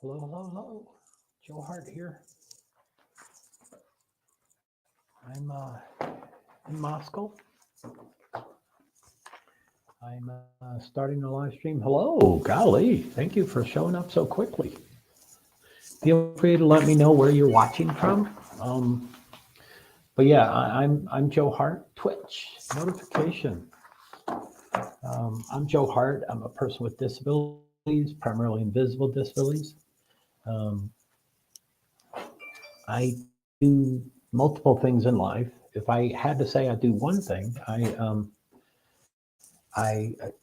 Hello, hello, hello. JoeHart here. I'm in Moscow. I'm starting the live stream. Hello, golly, thank you for showing up so quickly. Feel free to let me know where you're watching from. But yeah, I'm JoeHart, Twitch, notification. I'm JoeHart. I'm a person with disabilities, primarily invisible disabilities. I do multiple things in life. If I had to say I do one thing, I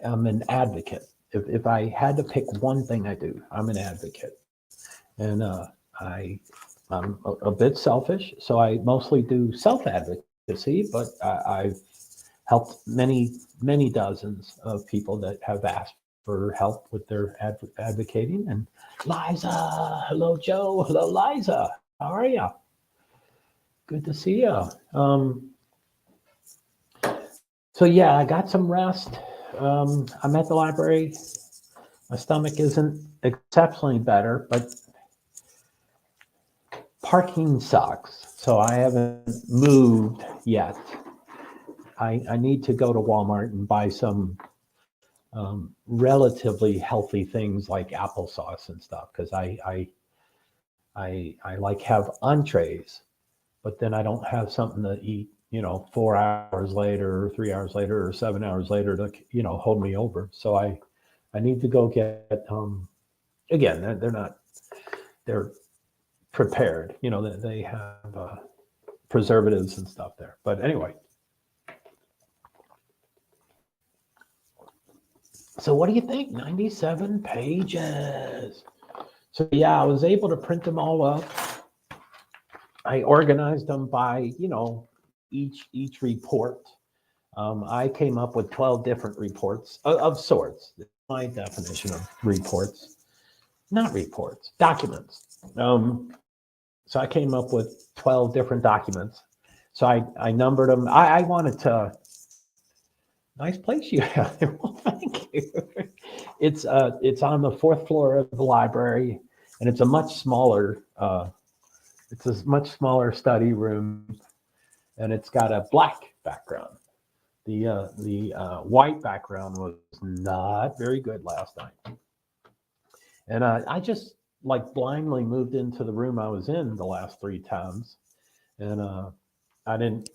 am an advocate. If I had to pick one thing I do, I'm an advocate. And I'm a bit selfish, so I mostly do self-advocacy, but I've helped many dozens of people that have asked for help with their advocating. And Liza, hello, Joe. Hello, Liza. How are you? Good to see you. So yeah, I got some rest. I'm at the library. My stomach isn't exceptionally better, but parking sucks. So I haven't moved yet. I need to go to Walmart and buy some relatively healthy things like applesauce and stuff, because I like have entrees, but then I don't have something to eat, 4 hours later, or 3 hours later, or 7 hours later to, hold me over. So I need to go get, again, they're prepared, they have preservatives and stuff there. But anyway, so what do you think? 97 pages. So yeah, I was able to print them all up. I organized them by, each report. I came up with 12 different reports of sorts. My definition of reports, not reports, documents. So I came up with 12 different documents. So I numbered them. I wanted to, nice place you have there. Well, thank you. It's on the 4th floor of the library, and it's a much smaller study room, and it's got a black background. The white background was not very good last night. And I just like blindly moved into the room I was in the last 3 times. And I didn't,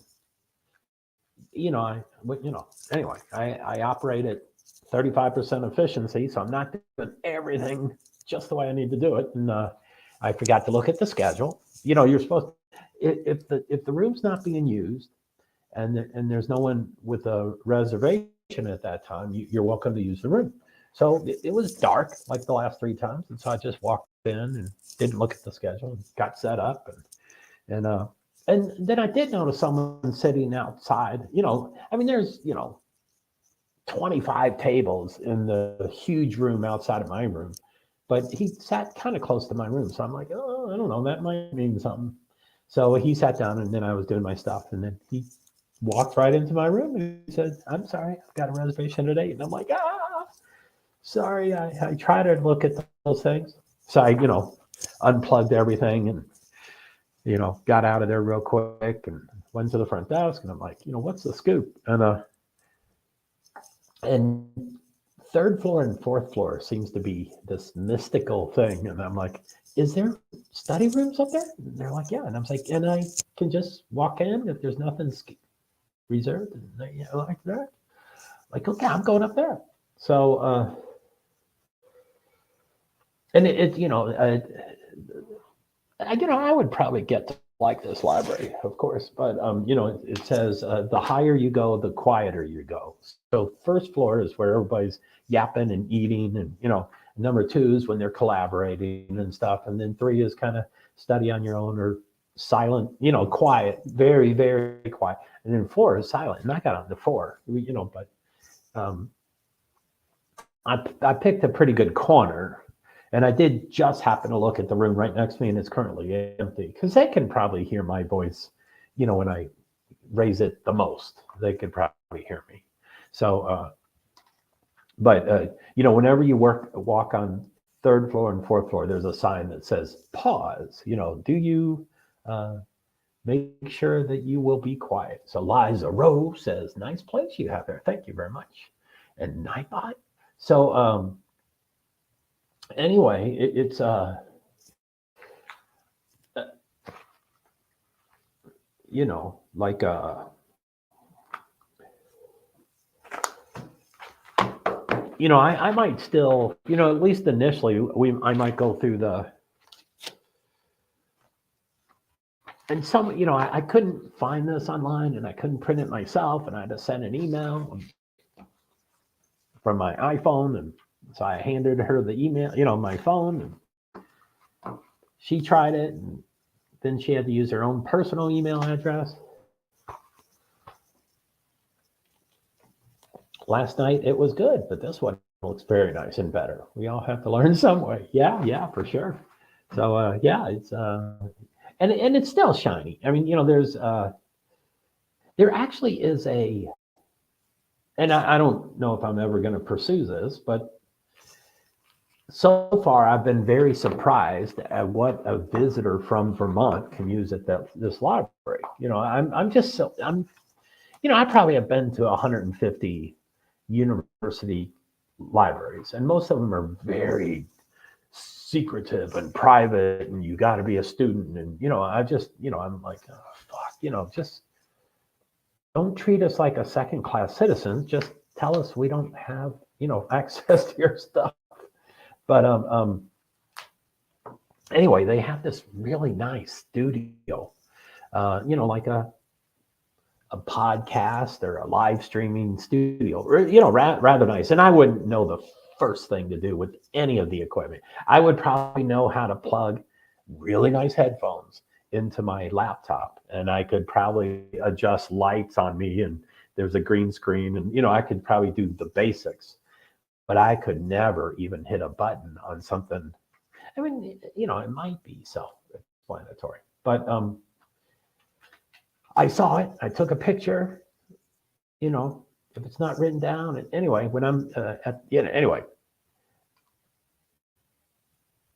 anyway, I operate at 35% efficiency, so I'm not doing everything just the way I need to do it. And I forgot to look at the schedule. You're supposed to, if the room's not being used, and there's no one with a reservation at that time, you're welcome to use the room. So it was dark like the last 3 times, and so I just walked in and didn't look at the schedule and got set up, and then I did notice someone sitting outside. There's 25 tables in the huge room outside of my room, but he sat kind of close to my room, so I'm like, oh, I don't know, that might mean something. So he sat down, and then I was doing my stuff, and then he walked right into my room and he said, I'm sorry, I've got a reservation today. And I'm like, sorry, I try to look at those things. So I, unplugged everything and, got out of there real quick and went to the front desk, and I'm like, what's the scoop? And 3rd floor and 4th floor seems to be this mystical thing. And I'm like, is there study rooms up there? And they're like, yeah. And I was like, and I can just walk in if there's nothing reserved, and like that. Like, okay, I'm going up there. So, and I would probably get to like this library, of course, but it says the higher you go, the quieter you go. So 1st floor is where everybody's yapping and eating, and number 2 is when they're collaborating and stuff, and then 3 is kind of study on your own or silent, quiet, very, very quiet, and then 4 is silent. And I got on the 4, but I picked a pretty good corner. And I did just happen to look at the room right next to me, and it's currently empty, because they can probably hear my voice, when I raise it the most. They could probably hear me. So, but whenever you walk on third floor and fourth floor, there's a sign that says pause. Do you make sure that you will be quiet? So Liza Rowe says, nice place you have there. Thank you very much. And Nightbot. So anyway, it's like I might still, at least initially, I might go through and some, I couldn't find this online and I couldn't print it myself, and I had to send an email from my iPhone, and so I handed her the email, my phone, and she tried it, and then she had to use her own personal email address. Last night it was good, but this one looks very nice and better. We all have to learn some way. Yeah, for sure. So yeah, it's and it's still shiny. I mean, there actually is and I don't know if I'm ever going to pursue this, but so far I've been very surprised at what a visitor from Vermont can use at this library. I probably have been to 150 university libraries, and most of them are very secretive and private, and you got to be a student, and I'm like, oh, fuck, just don't treat us like a second-class citizen. Just tell us we don't have access to your stuff. But anyway, they have this really nice studio, like a podcast or a live streaming studio, or, rather nice. And I wouldn't know the first thing to do with any of the equipment. I would probably know how to plug really nice headphones into my laptop, and I could probably adjust lights on me, and there's a green screen, and, I could probably do the basics, but I could never even hit a button on something. I mean, it might be self-explanatory, but I saw it. I took a picture. If it's not written down, and anyway, when I'm anyway,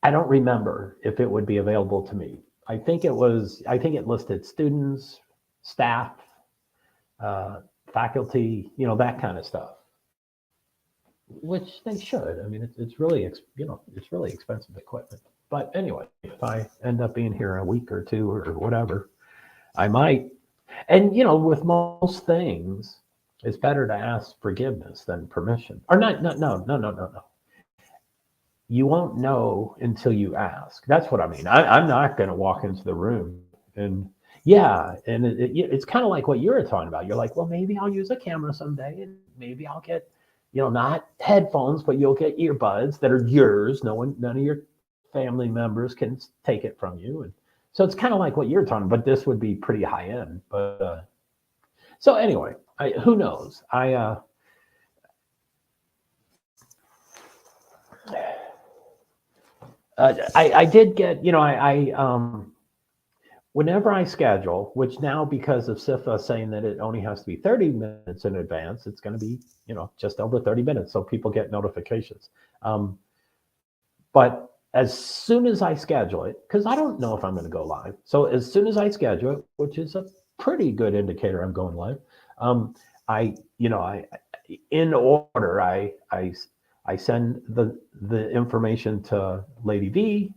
I don't remember if it would be available to me. I think it listed students, staff, faculty, that kind of stuff, which they should. I mean, it's really, it's really expensive equipment. But anyway, if I end up being here a week or two or whatever, I might. And, with most things, it's better to ask forgiveness than permission. Or not, no. You won't know until you ask. That's what I mean. I'm not going to walk into the room and, and it's kind of like what you were talking about. You're like, well, maybe I'll use a camera someday, and maybe I'll get, not headphones, but you'll get earbuds that are yours. None of your family members can take it from you. And so it's kind of like what you're talking about, but this would be pretty high end. But so anyway, who knows? I did get, whenever I schedule, which now because of SIFA saying that it only has to be 30 minutes in advance, it's going to be, just over 30 minutes. So people get notifications. But as soon as I schedule it, because I don't know if I'm going to go live. So as soon as I schedule it, which is a pretty good indicator I'm going live, I in order, I send the information to Lady V,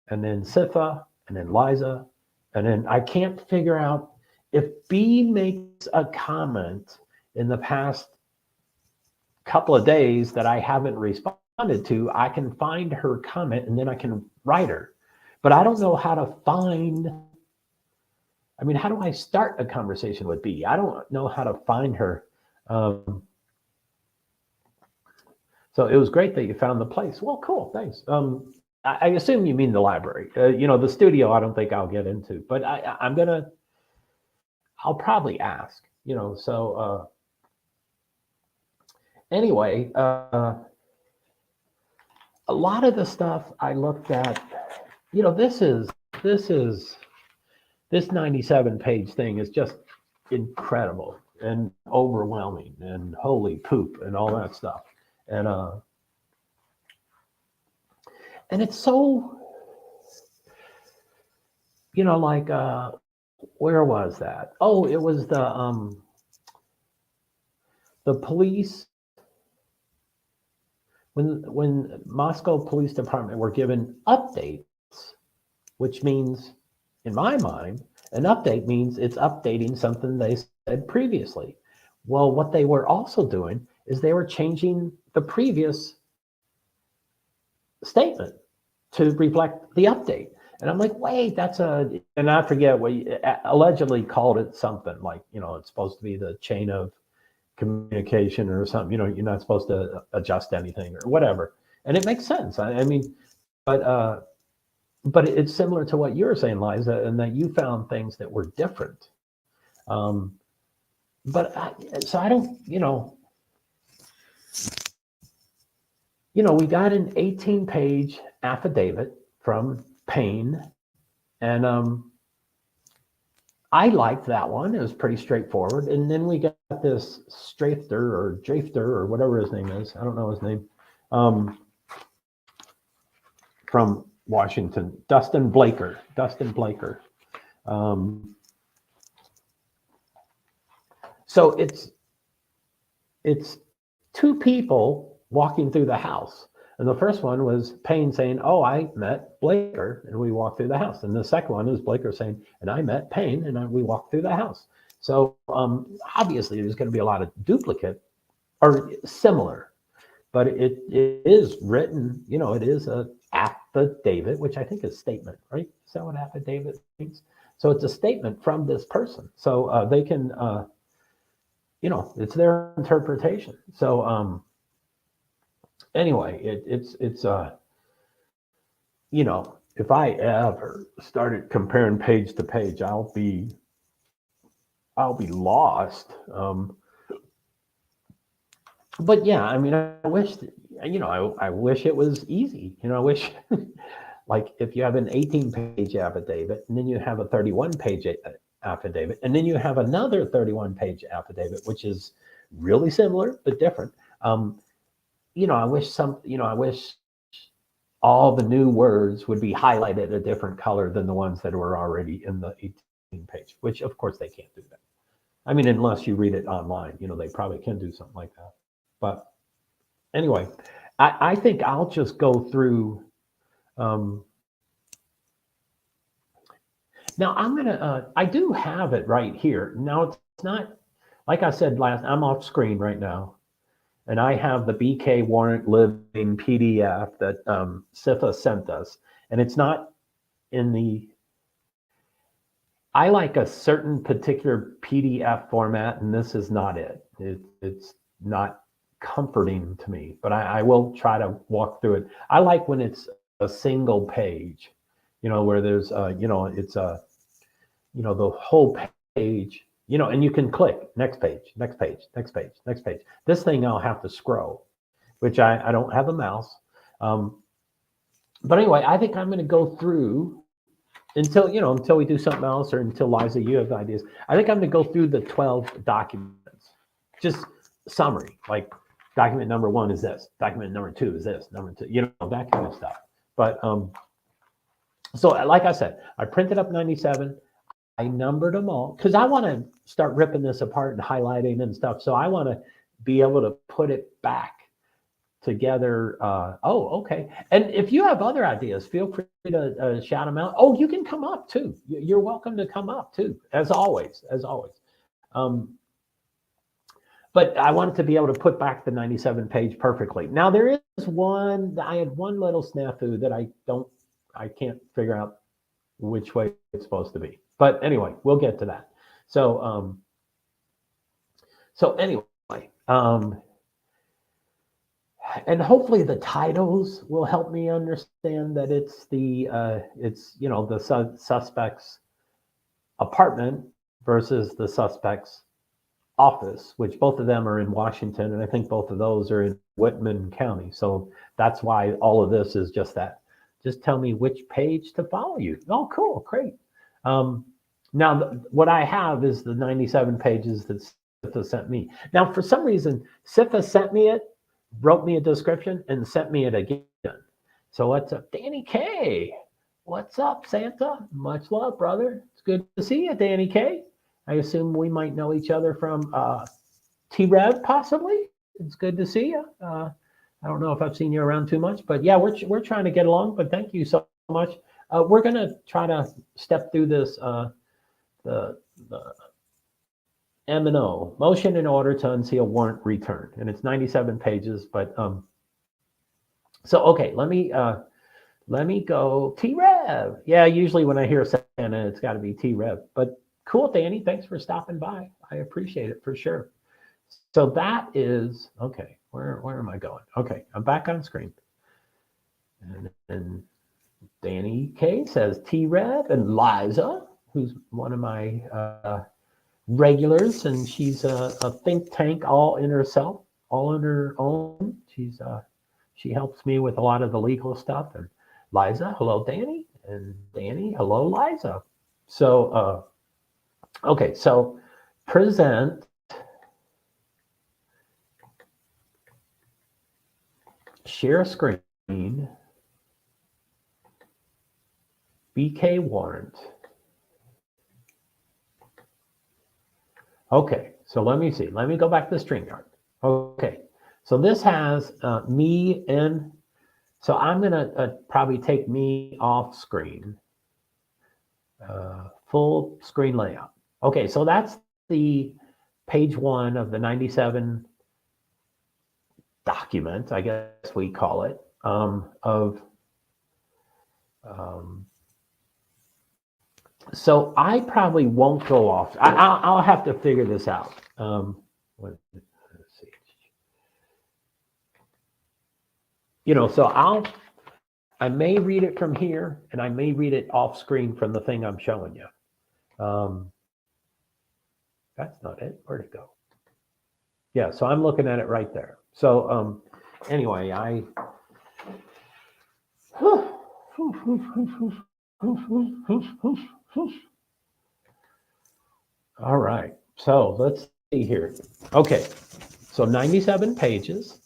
and then Sifa, and then Liza, and then I can't figure out if B makes a comment in the past couple of days that I haven't responded to. I can find her comment and then I can write her, but I don't know how to find. I mean, how do I start a conversation with B? I don't know how to find her. So it was great that you found the place. Well, cool, thanks. I assume you mean the library. The studio I don't think I'll get into, but I'll probably ask, so anyway, a lot of the stuff I looked at, this 97-page thing is just incredible and overwhelming and holy poop and all that stuff. And And it's so, like, where was that? Oh, it was the police, when Moscow Police Department were given updates, which means, in my mind, an update means it's updating something they said previously. Well, what they were also doing is they were changing the previous statement to reflect the update. And I'm like, wait, and I forget what you allegedly called it, something like, it's supposed to be the chain of communication or something, you're not supposed to adjust anything or whatever. And it makes sense. I mean, but it's similar to what you were saying, Liza, and that you found things that were different. So I don't, we got an 18-page affidavit from Payne, and I liked that one. It was pretty straightforward. And then we got this Drafter or whatever his name is. I don't know his name. From Washington, Dustin Blaker. So it's two people walking through the house. And the first one was Payne saying, oh, I met Blaker, and we walked through the house. And the second one is Blaker saying, and I met Payne, and we walked through the house. So obviously there's going to be a lot of duplicate or similar, but it is written, it is a affidavit, which I think is statement, right? Is that what affidavit means? So it's a statement from this person. So they can, it's their interpretation. So anyway, it's if I ever started comparing page to page, I'll be lost. But yeah, I mean, I wish, I wish it was easy. I wish, like, if you have an 18-page affidavit, and then you have a 31-page affidavit, and then you have another 31-page affidavit, which is really similar but different. I wish all the new words would be highlighted a different color than the ones that were already in the 18-page, which of course they can't do that. I mean, unless you read it online, they probably can do something like that. But anyway, I think I'll just go through. Now I do have it right here. Now it's not, like I said I'm off screen right now. And I have the BK warrant living PDF that SIFA sent us. And it's not in I like a certain particular PDF format, and this is not it. It's not comforting to me, but I will try to walk through it. I like when it's a single page, where there's, it's the whole page. And you can click next page. This thing I'll have to scroll, which I don't have a mouse. But anyway, I think I'm going to go through until we do something else, or until Liza, you have ideas. I think I'm going to go through the 12 documents, just summary, like document number 1 is this, document number 2 is this, number 2, that kind of stuff. But so like I said, I printed up 97. I numbered them all because I want to start ripping this apart and highlighting and stuff. So I want to be able to put it back together. Okay. And if you have other ideas, feel free to shout them out. Oh, you can come up too. You're welcome to come up too, as always. But I wanted to be able to put back the 97-page perfectly. Now there is I had one little snafu that I can't figure out which way it's supposed to be. But anyway, we'll get to that. So anyway, and hopefully the titles will help me understand that it's the suspect's apartment versus the suspect's office, which both of them are in Washington, and I think both of those are in Whitman County. So that's why all of this is just that. Just tell me which page to follow you. Oh, cool, great. Now, what I have is the 97 pages that SIFA sent me. Now, for some reason, SIFA sent me it, wrote me a description, and sent me it again. So what's up, Danny K? What's up, Santa? Much love, brother. It's good to see you, Danny K. I assume we might know each other from T-Rev, possibly. It's good to see you. I don't know if I've seen you around too much, but yeah, we're trying to get along. But thank you so much. We're gonna try to step through this the M&O, motion in order to unseal warrant return, and it's 97 pages. But so okay, let me go T-Rev. Yeah, usually when I hear Santa, it's got to be T-Rev. But cool, Danny. Thanks for stopping by. I appreciate it for sure. So that is okay. Where am I going? Okay, I'm back on screen. And Danny K says T-Rev, and Liza, who's one of my regulars, and she's a think tank all in herself, all on her own. She helps me with a lot of the legal stuff. And Liza, hello, Danny, and Danny, hello, Liza. So okay, so present. Share screen, BK warrant. Okay, so let me see. Let me go back to StreamYard. Okay, so this has me in. So I'm going to probably take me off screen. Full screen layout. Okay, so that's the page 1 of the 97 document, I guess we call it, so I probably won't go off. I'll have to figure this out. Let's see. So I may read it from here, and I may read it off screen from the thing I'm showing you. That's not it. Where'd it go? Yeah, so I'm looking at it right there. So anyway, all right, so let's see here. Okay, so 97 pages.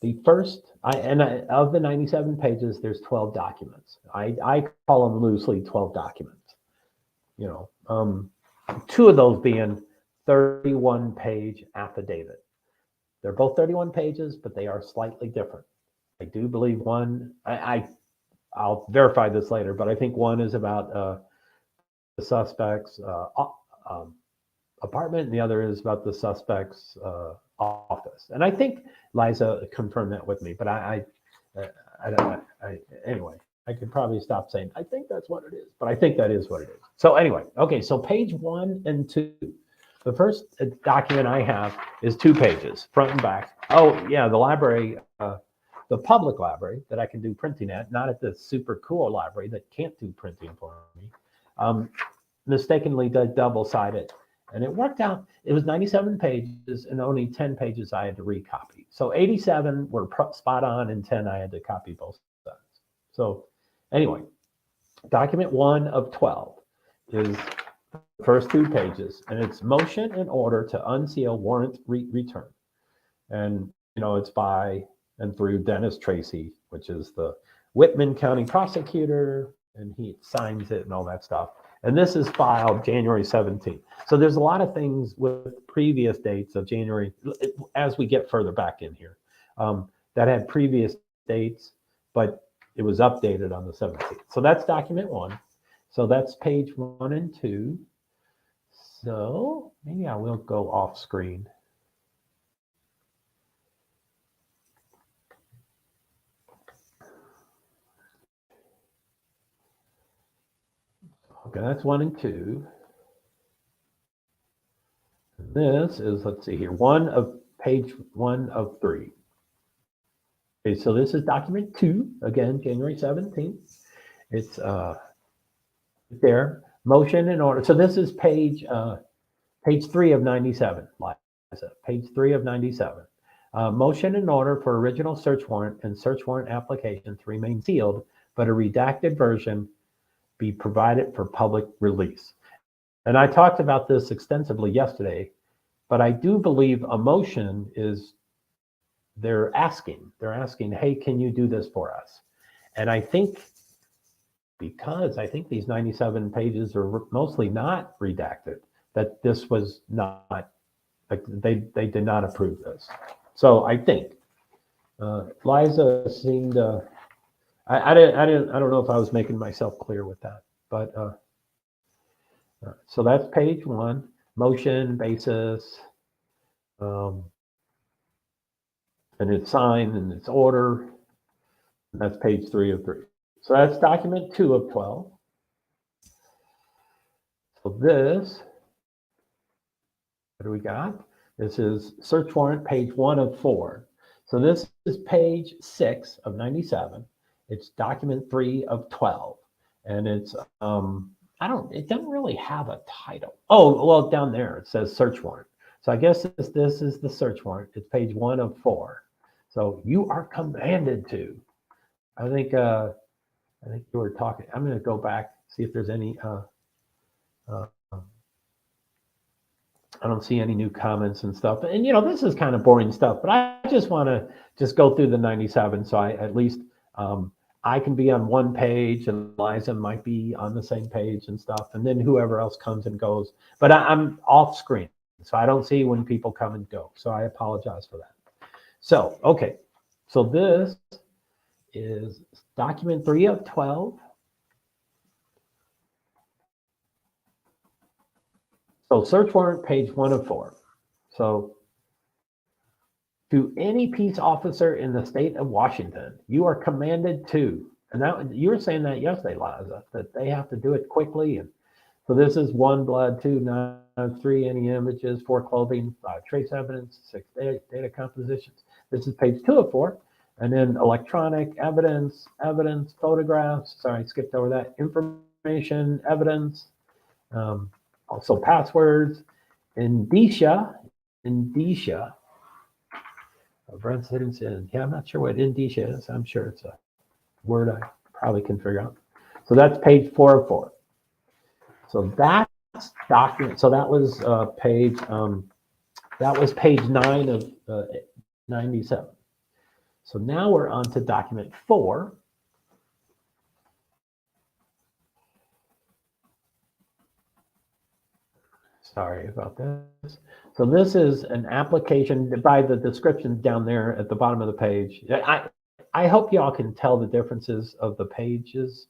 The first, of the 97 pages, there's 12 documents. I call them loosely 12 documents. 2 of those being 31-page affidavit. They're both 31 pages, but they are slightly different. I do believe one, I'll verify this later, but I think one is about the suspect's apartment, and the other is about the suspect's office. And I think Liza confirmed that with me, but anyway, I could probably stop saying, I think that's what it is, but I think that is what it is. So anyway, okay, so page 1 and 2. The first document I have is 2 pages, front and back. Oh yeah, the library, the public library that I can do printing at, not at the super cool library that can't do printing for me, mistakenly did double-sided. And it worked out, it was 97 pages and only 10 pages I had to recopy. So 87 were spot on and 10 I had to copy both sides. So anyway, document 1 of 12 is the first 2 pages, and it's motion in order to unseal warrant return. And, it's by and through Dennis Tracy, which is the Whitman County prosecutor, and he signs it and all that stuff. And this is filed January 17th. So there's a lot of things with previous dates of January, as we get further back in here, that had previous dates, but it was updated on the 17th. So that's document 1. So that's page 1 and 2. So maybe I will go off screen. Okay, that's 1 and 2. This is, let's see here, page 1 of 3. Okay, so this is document 2, again, January 17th. It's there, motion in order. So this is page 3 of 97, page 3 of 97. Motion in order for original search warrant and search warrant application to remain sealed, but a redacted version be provided for public release. And I talked about this extensively yesterday, but I do believe a motion is they're asking, hey, can you do this for us? And I think because I think these 97 pages are mostly not redacted, that this was not, like they did not approve this. So I think Liza seemed, I don't know if I was making myself clear with that, but so that's page 1, motion, basis, and it's signed and it's order. And that's page 3 of 3. So that's document 2 of 12. So this, what do we got? This is search warrant, page 1 of 4. So this is page 6 of 97. It's document 3 of 12. And it's, it doesn't really have a title. Oh, well, down there it says search warrant. So I guess this is the search warrant. It's page 1 of 4. So you are commanded to. I think you were talking. I'm going to go back, see if there's any. I don't see any new comments and stuff. And this is kind of boring stuff, but I just want to just go through the 97, so I at least I can be on one page, and Liza might be on the same page and stuff, and then whoever else comes and goes. But I'm off screen, so I don't see when people come and go. So I apologize for that. So okay, so this is document 3 of 12. So search warrant, page 1 of 4. So to any peace officer in the state of Washington, you are commanded to, and that you were saying that yesterday, Liza, that they have to do it quickly. And so this is 1, blood, 2, 9, 3, any images, 4, clothing, 5, trace evidence, 6, data compositions. This is page 2 of 4. And then electronic evidence, photographs. Sorry, I skipped over that. Information, evidence, also passwords, indicia. Brent said, yeah, I'm not sure what indicia is. I'm sure it's a word I probably can figure out. So that's page 4 of 4. So that's document. So that was page 9 of 97. So now we're on to document 4. Sorry about this. So this is an application by the description down there at the bottom of the page. I hope y'all can tell the differences of the pages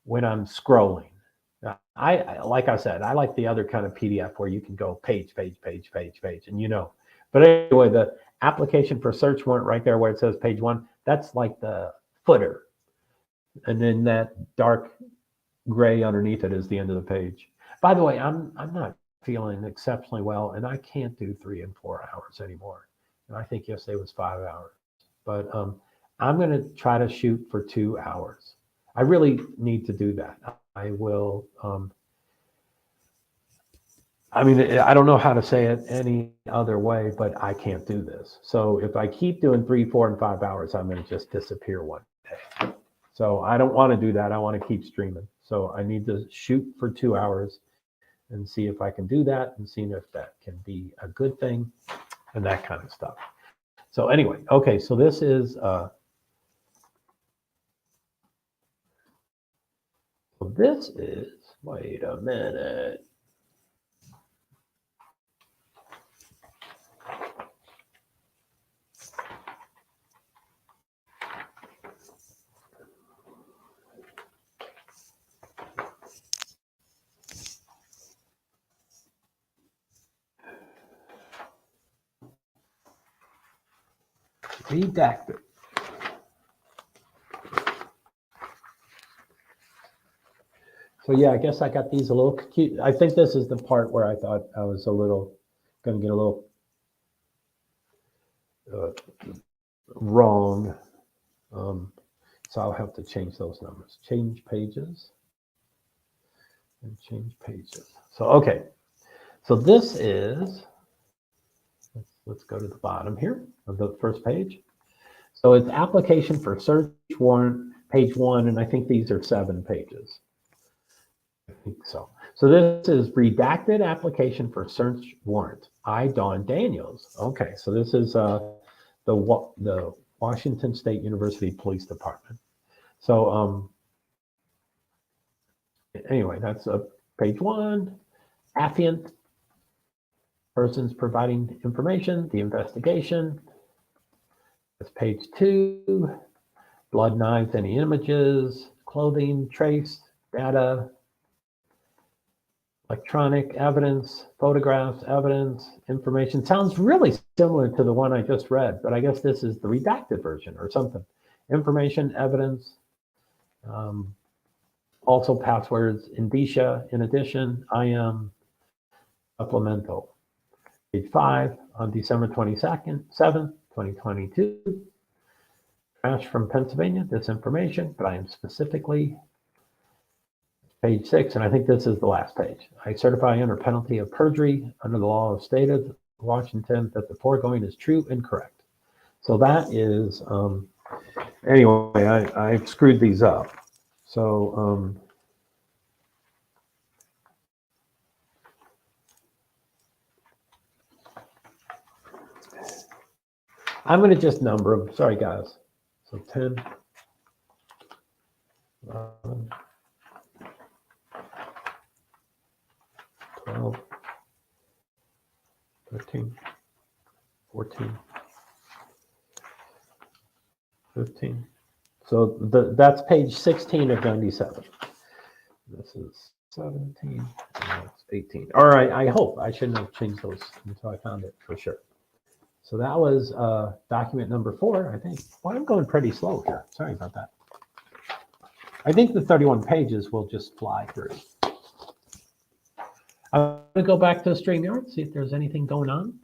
when I'm scrolling. Like I said, I like the other kind of PDF where you can go page, and But anyway, the application for search warrant right there where it says page 1, that's like the footer. And then that dark gray underneath it is the end of the page. By the way, I'm not feeling exceptionally well, and I can't do 3 and 4 hours anymore. And I think yesterday was 5 hours. But I'm going to try to shoot for 2 hours. I really need to do that. I will. I mean, I don't know how to say it any other way, but I can't do this. So if I keep doing 3, 4, and 5 hours, I'm going to just disappear one day. So I don't want to do that. I want to keep streaming. So I need to shoot for 2 hours and see if I can do that and see if that can be a good thing and that kind of stuff. So anyway, okay, so this is wait a minute. Redacted. So yeah, I guess I got these a little cute. I think this is the part where I thought I was going to get a little wrong. So I'll have to change those numbers. Change pages and change pages. So, okay. So this is, let's go to the bottom here of the first page. So it's application for search warrant, page 1, and I think these are 7 pages. I think so. So this is redacted application for search warrant. I, Dawn Daniels. Okay, so this is the Washington State University Police Department. So anyway, that's page 1. Affiant, persons providing information, the investigation. That's page 2. Blood, knives, any images, clothing, trace, data, electronic evidence, photographs, evidence, information. Sounds really similar to the one I just read, but I guess this is the redacted version or something. Information, evidence, also passwords, indicia, in addition, IM, supplemental. Page 5, on December 22nd, 7th, 2022. Trash from Pennsylvania, this information, but I am specifically page 6, and I think this is the last page. I certify under penalty of perjury under the law of state of Washington that the foregoing is true and correct. So that is, anyway, I've screwed these up. So, I'm going to just number them. Sorry, guys. So 10, 11, 12, 13, 14, 15. So that's page 16 of 97. This is 17, and that's 18. All right, I hope. I shouldn't have changed those until I found it for sure. So that was document number 4, I think. Well, I'm going pretty slow here. Sorry about that. I think the 31 pages will just fly through. I'm going to go back to StreamYard, see if there's anything going on.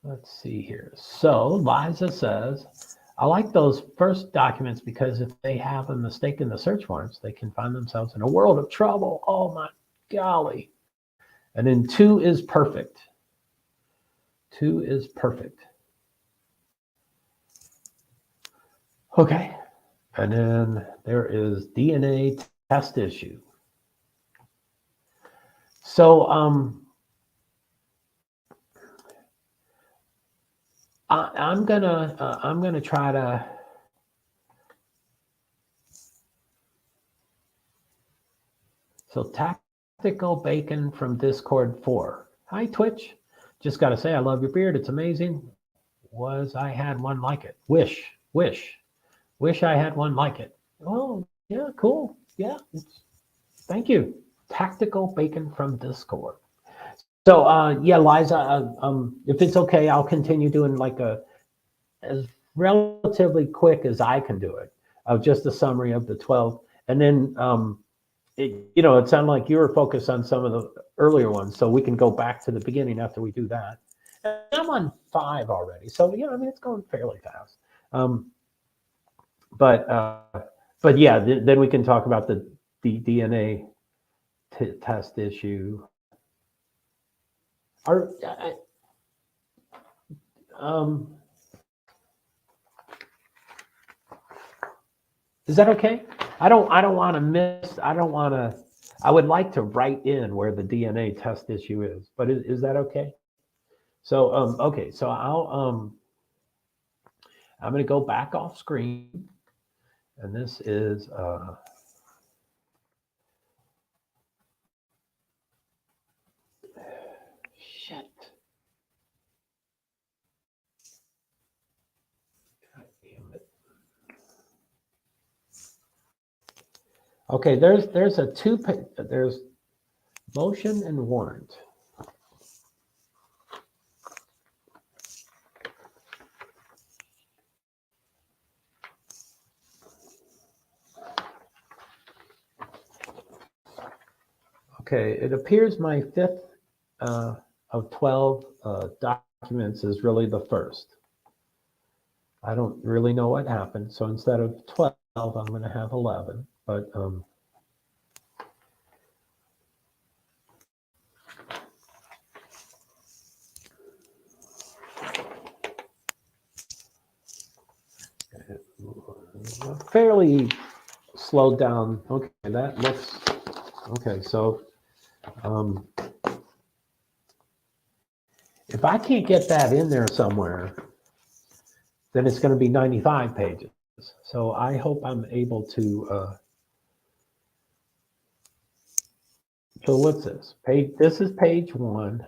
Let's see here. So Liza says, I like those first documents because if they have a mistake in the search warrants, they can find themselves in a world of trouble. Oh my golly. And then 2 is perfect. 2 is perfect. Okay. And then there is DNA test issue. So I'm gonna try to Tactical Bacon from Discord 4. Hi Twitch. Just gotta say I love your beard. It's amazing. I had one like it. Wish I had one like it. Oh yeah, cool. Yeah. Thank you. Tactical Bacon from Discord. So yeah, Liza, if it's okay, I'll continue doing like as relatively quick as I can do it, of just a summary of the 12. And then it sounded like you were focused on some of the earlier ones, so we can go back to the beginning after we do that. And I'm on 5 already, so it's going fairly fast. But yeah, then we can talk about the DNA test issue. Is that okay? I would like to write in where the DNA test issue is, but is that okay? So, okay, so I'm going to go back off screen, and this is, shit. God damn it. Okay, there's there's motion and warrant. Okay, it appears my 5th of 12 documents is really the first. I don't really know what happened, so instead of 12, I'm going to have 11. But fairly slowed down. Okay, that looks okay. So If I can't get that in there somewhere, then it's going to be 95 pages. So I hope I'm able to, so what's this? This is page 1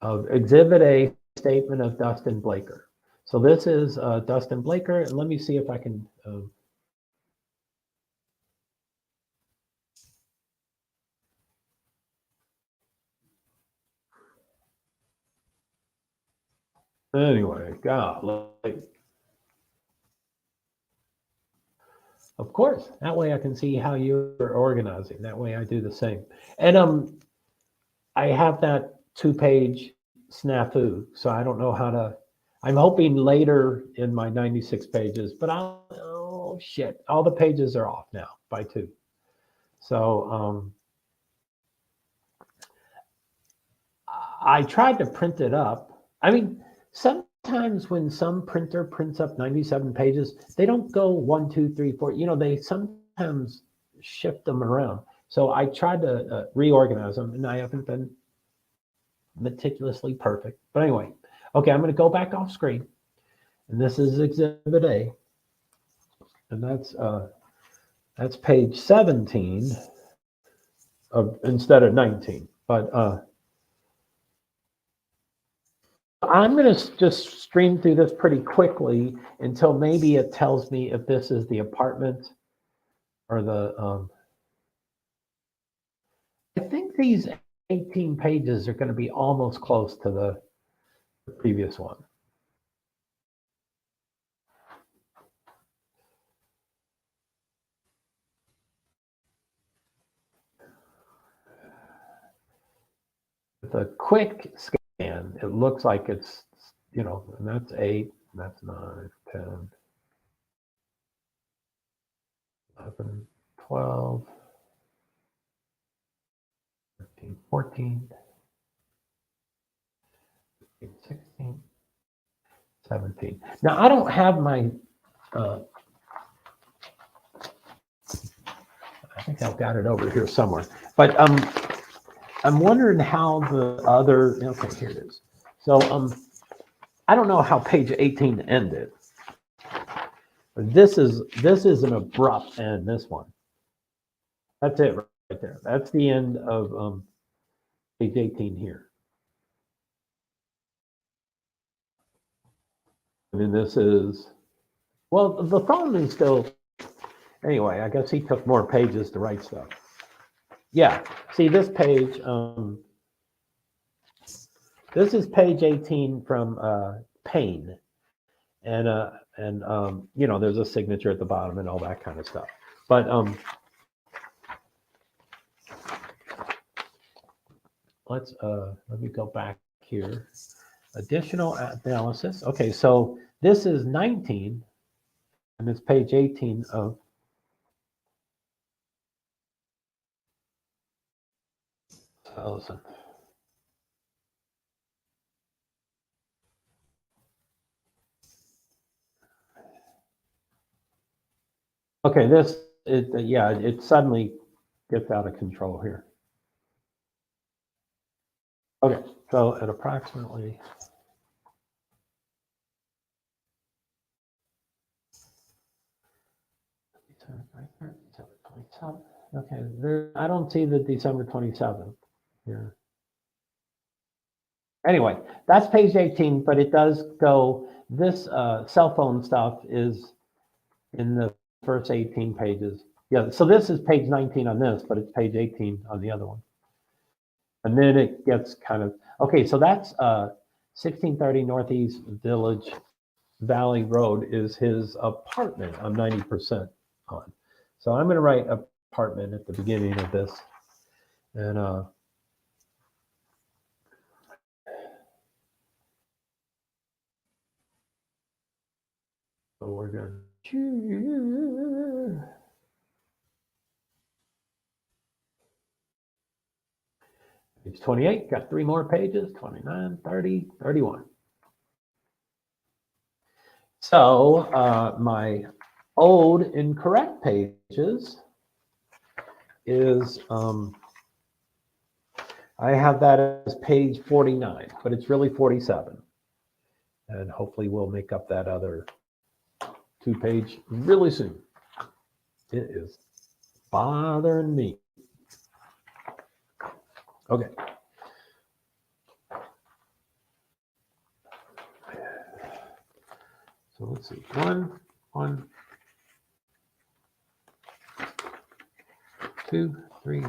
of Exhibit A, Statement of Dustin Blaker. So this is Dustin Blaker, and let me see if I can, anyway, golly. Of course, that way I can see how you're organizing. That way I do the same. And I have that 2-page snafu, so I don't know how to, I'm hoping later in my 96 pages, but oh shit, all the pages are off now by 2. So I tried to print it up. I mean, sometimes when some printer prints up 97 pages, they don't go 1, 2, 3, 4. You know, they sometimes shift them around. So I tried to reorganize them, and I haven't been meticulously perfect. But anyway, okay, I'm going to go back off screen, and this is Exhibit A, and that's page 17 of instead of 19. But I'm going to just stream through this pretty quickly until maybe it tells me if this is the apartment or the, I think these 18 pages are going to be almost close to the previous one. With a quick scan, it looks like it's, you know, and that's 8, and that's 9, 10, 11, 12, 13, 14, 15, 16, 17. Now, I don't have my, I think I've got it over here somewhere, but I'm wondering how the other, okay, here it is. So I don't know how page 18 ended. This is an abrupt end, this one. That's it right there. That's the end of page 18 here. And then this is, well, the phone is still, anyway, I guess he took more pages to write stuff. Yeah, see this page, this is page 18 from Payne. And you know, there's a signature at the bottom and all that kind of stuff. But let me go back here. Additional analysis. Okay, so this is 19, and it's page 18 of thousand. Okay, yeah, it suddenly gets out of control here. Okay, so at approximately, okay, I don't see the December 27th here. Anyway, that's page 18, but it does go, this cell phone stuff is in the first 18 pages. Yeah, so this is page 19 on this, but it's page 18 on the other one. And then it gets kind of, okay, so that's 1630 Northeast Village Valley Road is his apartment I'm 90% on. So I'm gonna write apartment at the beginning of this. And so we're gonna, page 28, got 3 more pages, 29, 30, 31. So my old incorrect pages is I have that as page 49, but it's really 47. And hopefully we'll make up that other 2-page really soon. It is bothering me. Okay. So let's see. 1, 2, 3,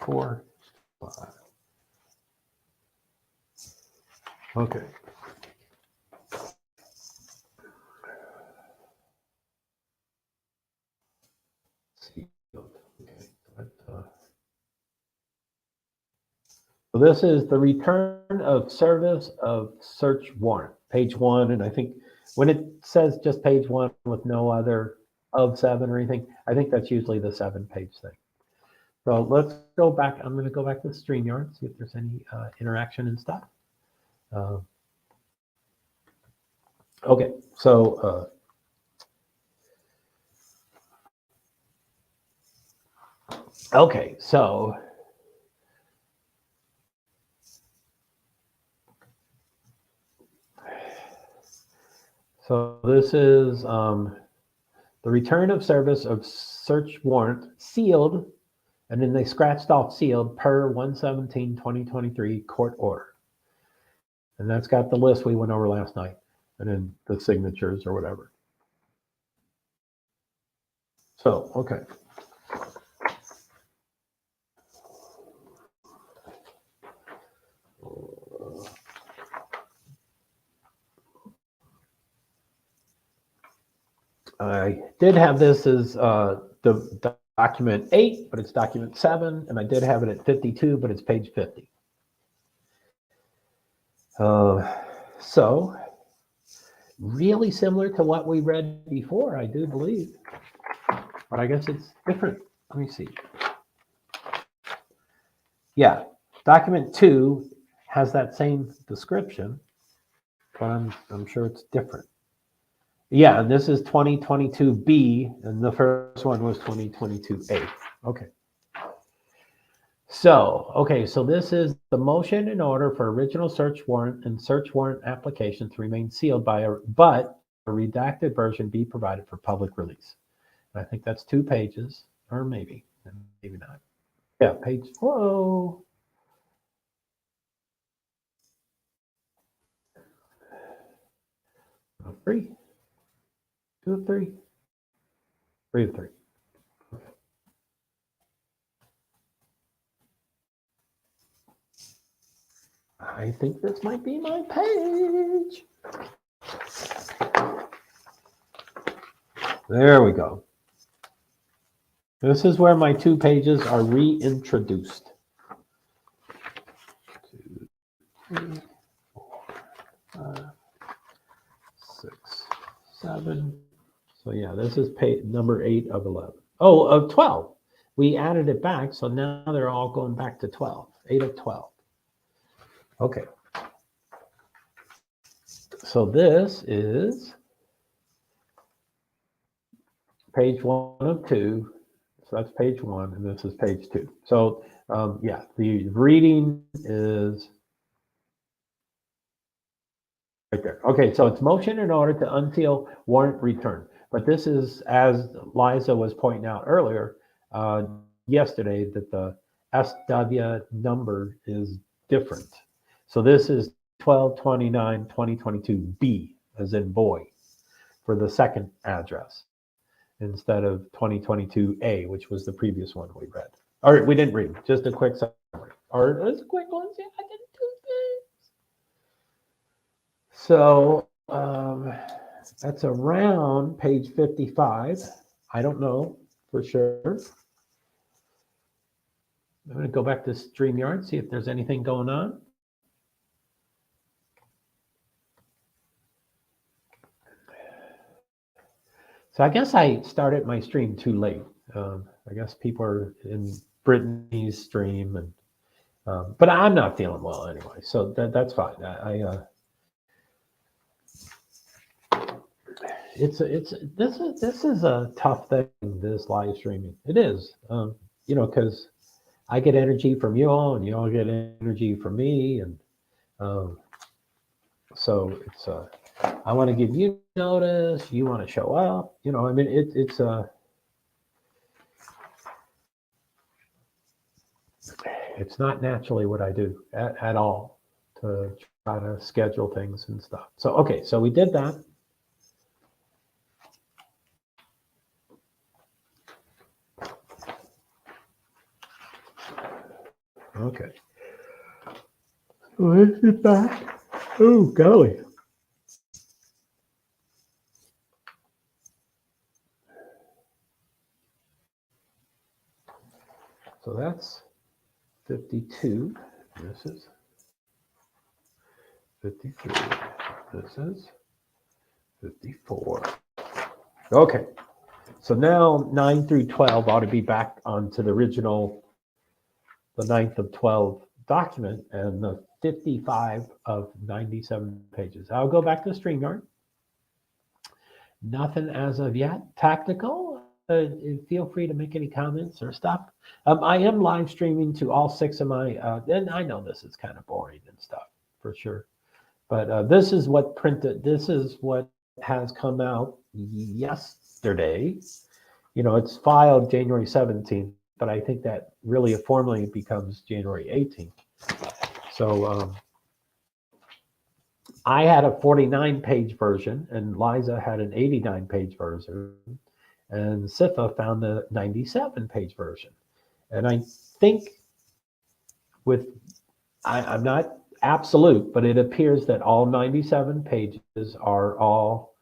4, 5. Okay. Okay. So this is the return of service of search warrant, page 1. And I think when it says just page 1 with no other of 7 or anything, I think that's usually the 7-page thing. So let's go back. I'm going to go back to StreamYard, see if there's any interaction and stuff. Okay, so okay, so this is the return of service of search warrant sealed, and then they scratched off sealed per 1/17/2023 court order. And that's got the list we went over last night, and then the signatures or whatever. So, okay. I did have this as the document 8, but it's document 7, and I did have it at 52, but it's page 50. So, really similar to what we read before, I do believe, but I guess it's different. Let me see. Yeah, document 2 has that same description, but I'm sure it's different. Yeah, and this is 2022B, and the first one was 2022A. Okay. So this is the motion in order for original search warrant and search warrant application to remain sealed but a redacted version be provided for public release. And I think that's 2 pages, or maybe not. Yeah, page, whoa. Three, 2 of 3, 3 of 3. I think this might be my page. There we go. This is where my 2 pages are reintroduced. 2, 3, 4, 5, 6, 7. So yeah, this is page number 8 of 11. Oh, of 12. We added it back, so now they're all going back to 12. 8 of 12. Okay. So this is page 1 of 2. So that's page 1, and this is page 2. So yeah, the reading is right there. Okay, so it's motion in order to unseal warrant return. But this is, as Liza was pointing out earlier, yesterday, that the SW number is different. So this is 12/29/2022B, as in boy, for the second address, instead of 2022A, which was the previous one we read. Or we didn't read, just a quick summary. Or just a quick one. See, I did 2 things. So that's around page 55. I don't know for sure. I'm going to go back to StreamYard, see if there's anything going on. So I guess I started my stream too late. I guess people are in Brittany's stream, and but I'm not feeling well anyway, so that's fine. This is a tough thing. This live streaming, it is, because I get energy from you all, and you all get energy from me, and um, so it's I want to give you notice. You want to show up. I mean, it's not naturally what I do at all to try to schedule things and stuff. So okay, so we did that. Okay. Let's get back. Oh, golly. So that's 52. This is 53. This is 54. Okay. So now 9 through 12 ought to be back onto the original, the 9th of 12 document, and the 55 of 97 pages. I'll go back to StreamYard. Nothing as of yet. Tactical, feel free to make any comments or stuff. I am live streaming to all 6 of my, and I know this is kind of boring and stuff for sure, but this is what this is what has come out yesterday. It's filed January 17th, but I think that really formally becomes January 18th. So I had a 49-page version, and Liza had an 89-page version, and Sifa found the 97-page version. And I think I'm not absolute, but it appears that all 97 pages are all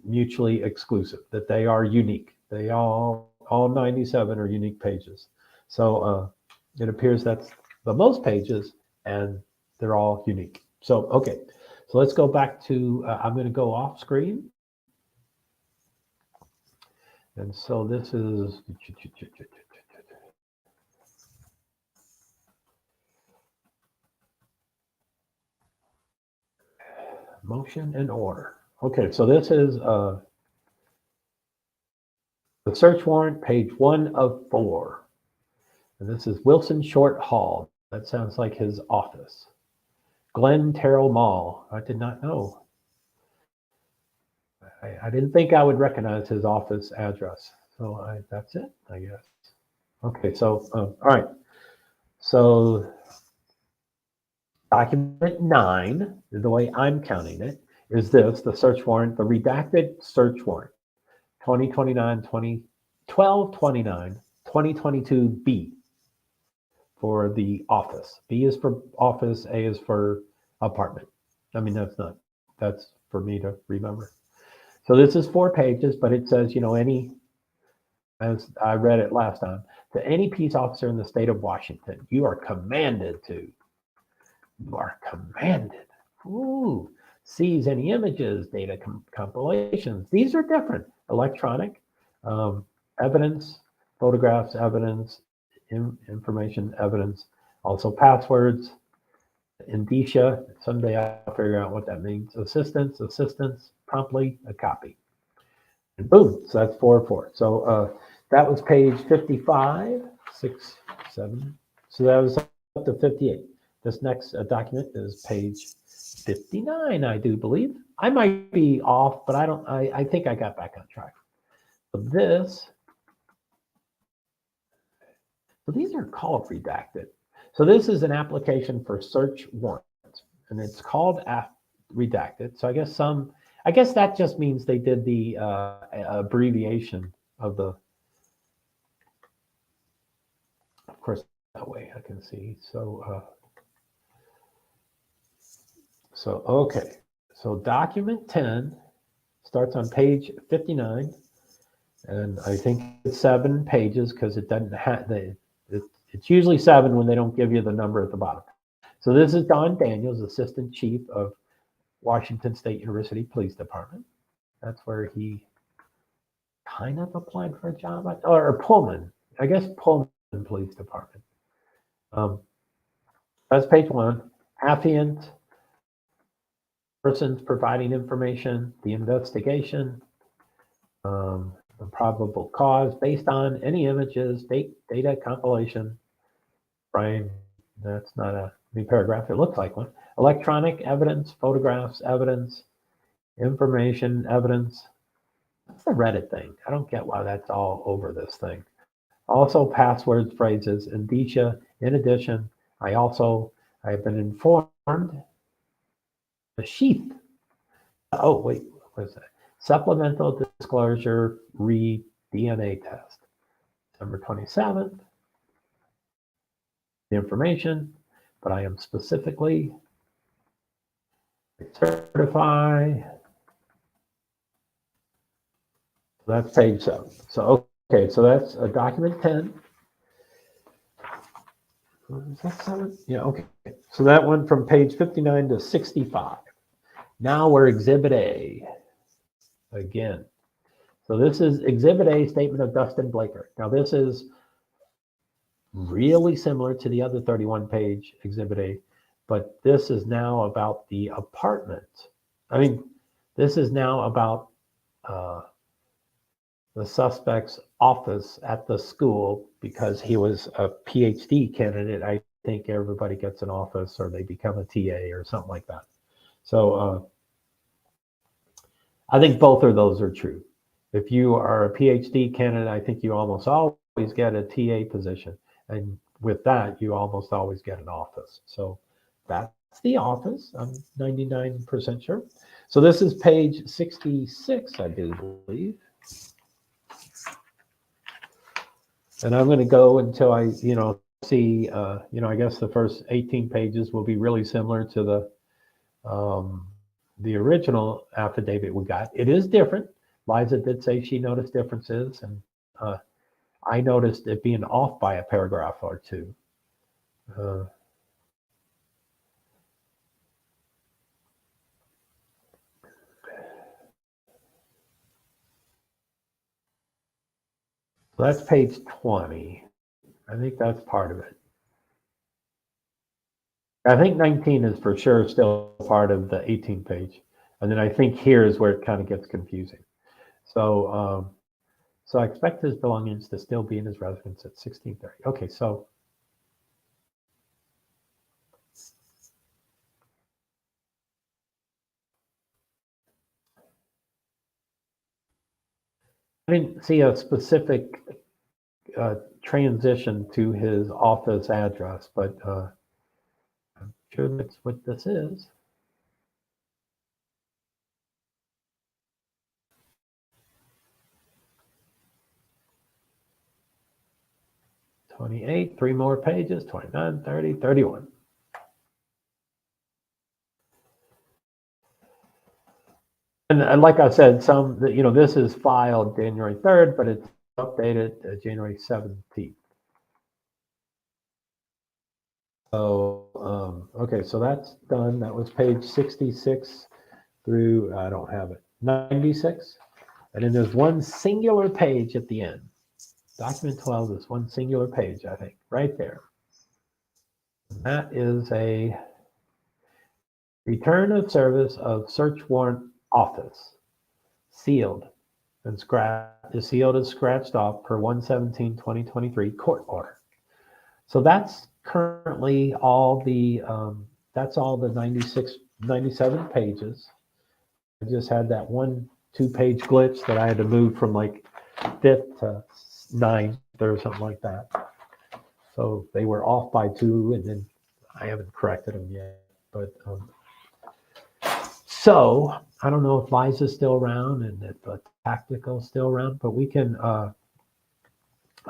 mutually exclusive, that they are unique. They all 97 are unique pages. So it appears that's the most pages, and they're all unique. So, okay. So let's go back to, I'm going to go off screen. And so this is, motion and order. Okay, so this is the search warrant, page 1 of 4. And this is Wilson Short Hall. That sounds like his office. Glen Terrell Mall. I did not know. I didn't think I would recognize his office address. So that's it, I guess. Okay, so, all right. So document 9, the way I'm counting it, is this, the search warrant, the redacted search warrant, 2022B for the office. B is for office, A is for apartment. I mean, that's for me to remember. So this is 4 pages, but it says, any, as I read it last time, to any peace officer in the state of Washington, you are commanded to. Ooh, seize any images, data compilations. These are different. Electronic, evidence, photographs, evidence, information, evidence, also passwords, indicia. Someday I'll figure out what that means. Assistance, promptly, a copy. And boom, so that's 4 of 4. So that was page 55, 6, 7. So that was up to 58. This next document is page 59, I do believe. I might be off, but I think I got back on track. So these are called redacted. So this is an application for search warrants, and it's called redacted. So I guess that just means they did the abbreviation of the, of course, that way I can see. So okay. So document 10 starts on page 59, and I think it's 7 pages because it doesn't have it's usually 7 when they don't give you the number at the bottom. So this is Don Daniels, Assistant Chief of Washington State University Police Department. That's where he kind of applied for a job, or Pullman, I guess Pullman Police Department. That's page 1. Affiant, persons providing information, the investigation, the probable cause based on any images, data compilation, Brian, that's not a new paragraph. It looks like one. Electronic evidence, photographs, evidence, information, evidence. That's the Reddit thing. I don't get why that's all over this thing. Also, passwords, phrases, indicia. In addition, I have been informed the sheath. Oh, wait, what is that? Supplemental disclosure re DNA test. December 27th. The information, but I am specifically certified. That's page 7. So, okay, so that's a document 10. Is that 7? Yeah, okay. So that went from page 59 to 65. Now we're Exhibit A again. So this is Exhibit A, statement of Dustin Blaker. Now this is really similar to the other 31-page Exhibit A, but this is now about the apartment. I mean, this is now about the suspect's office at the school because he was a PhD candidate. I think everybody gets an office or they become a TA or something like that. So I think both of those are true. If you are a PhD candidate, I think you almost always get a TA position. And with that, you almost always get an office. So that's the office. I'm 99% sure. So this is page 66, I do believe. And I'm going to go until I, see, I guess the first 18 pages will be really similar to the original affidavit we got. It is different. Liza did say she noticed differences, and I noticed it being off by a paragraph or two. So that's page 20. I think that's part of it. I think 19 is for sure still part of the 18 page. And then I think here is where it kind of gets confusing. So, so I expect his belongings to still be in his residence at 1630. Okay, so I didn't see a specific transition to his office address, but I'm sure that's what this is. $28, 3 more pages, $29, $30, $31. And like I said, this is filed January 3rd, but it's updated January 17th. So, okay, so that's done. That was page 66 through, I don't have it, 96. And then there's one singular page at the end. Document 12 is one singular page, I think, right there. And that is a return of service of search warrant office, sealed and sealed and scratched off per 1/17/2023 court order. So that's currently all the 97 pages. I just had that 1-2 page glitch that I had to move from like 5th to 9th or something like that. So they were off by 2, and then I haven't corrected them yet. But so I don't know if Liza's still around and if Tactical's still around, but we can. I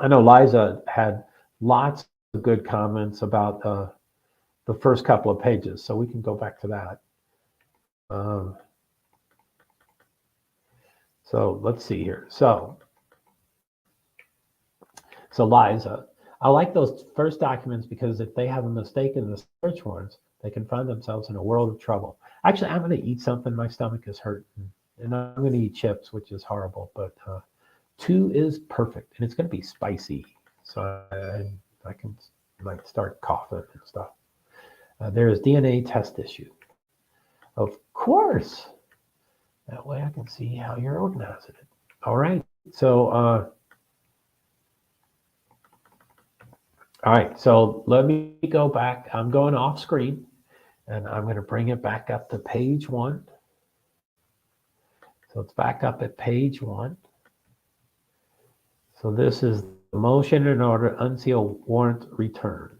know Liza had lots of good comments about the first couple of pages, so we can go back to that. So let's see here. So Liza, I like those first documents because if they have a mistake in the search warrants, they can find themselves in a world of trouble. Actually, I'm going to eat something. My stomach is hurting, and I'm going to eat chips, which is horrible. But 2 is perfect, and it's going to be spicy, so I can like start coughing and stuff. There is DNA test issue. Of course. That way I can see how you're organizing it. All right. So All right, so let me go back. I'm going off screen, and I'm going to bring it back up to page 1. So it's back up at page 1. So this is the motion in order to unseal warrant return.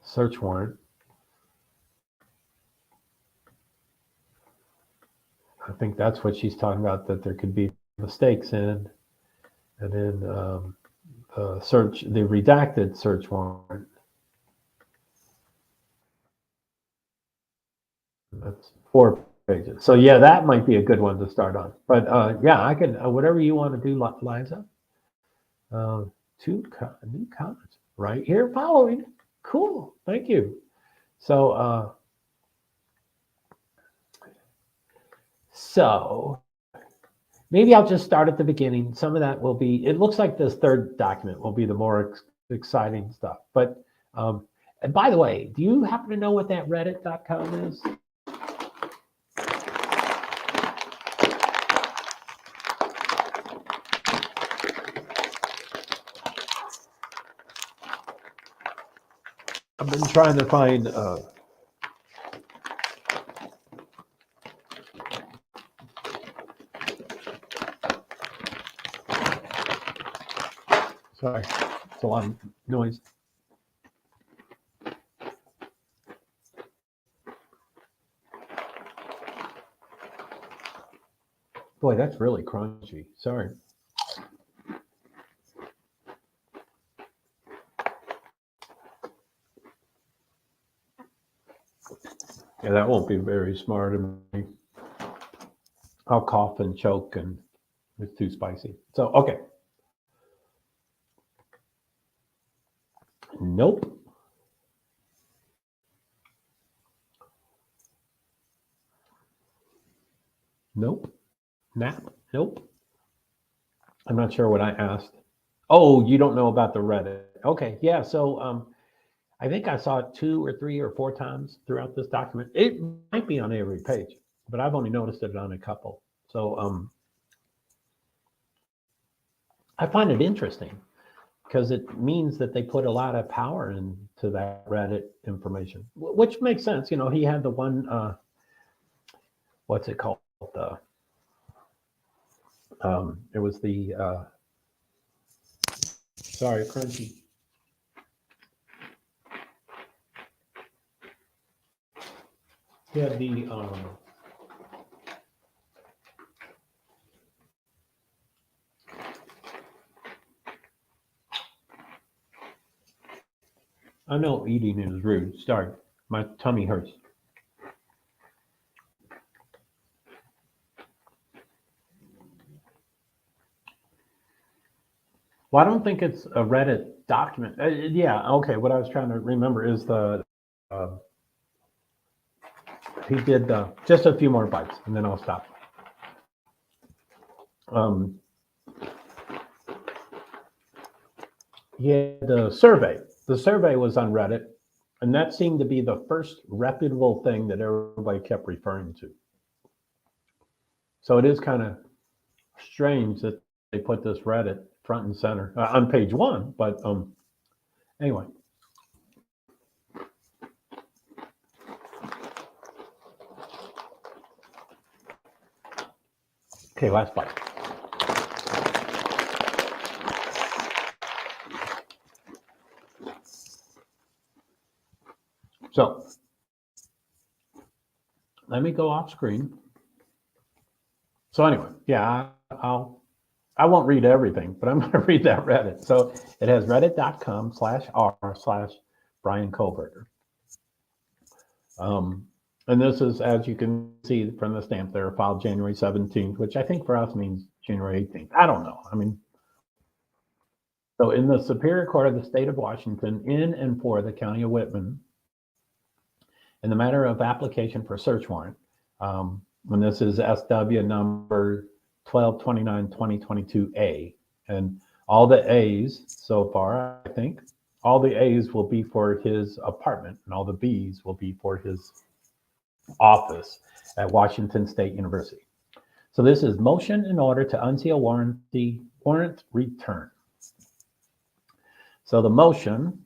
Search warrant. I think that's what she's talking about, that there could be mistakes in. And then the redacted search warrant. That's 4 pages. So yeah, that might be a good one to start on. But yeah, I can, whatever you want to do, Liza. 2 new comments right here following. Cool, thank you. So maybe I'll just start at the beginning. Some of that will be, it looks like this third document will be the more exciting stuff. But and by the way, do you happen to know what that reddit.com is? I've been trying to find sorry, it's a lot of noise. Boy, that's really crunchy. Sorry. Yeah, that won't be very smart of me. I'll cough and choke, and it's too spicy. So, okay. Nope. Nope. Nap. Nope. I'm not sure what I asked. Oh, you don't know about the Reddit. Okay. Yeah. So I think I saw it 2 or 3 or 4 times throughout this document. It might be on every page, but I've only noticed it on a couple. So I find it interesting because it means that they put a lot of power into that Reddit information, which makes sense. You know, he had the one, what's it called? It was the, sorry, crunchy. He had the, I know eating is rude. Sorry, my tummy hurts. Well, I don't think it's a Reddit document. Yeah, okay. What I was trying to remember is the he did just a few more bites, and then I'll stop. He had the survey. The survey was on Reddit, and that seemed to be the first reputable thing that everybody kept referring to. So it is kind of strange that they put this Reddit front and center on page 1. But anyway. Okay, last bite. So let me go off screen. So anyway, yeah, I won't read everything, but I'm going to read that Reddit. So it has reddit.com/r/Brian Koberger. And this is, as you can see from the stamp there, filed January 17th, which I think for us means January 18th. I don't know. I mean, so in the Superior Court of the State of Washington, in and for the County of Whitman, in the matter of application for search warrant, when this is SW number 1229-2022A, and all the A's so far, I think, all the A's will be for his apartment, and all the B's will be for his office at Washington State University. So this is motion in order to unseal warrant return. So the motion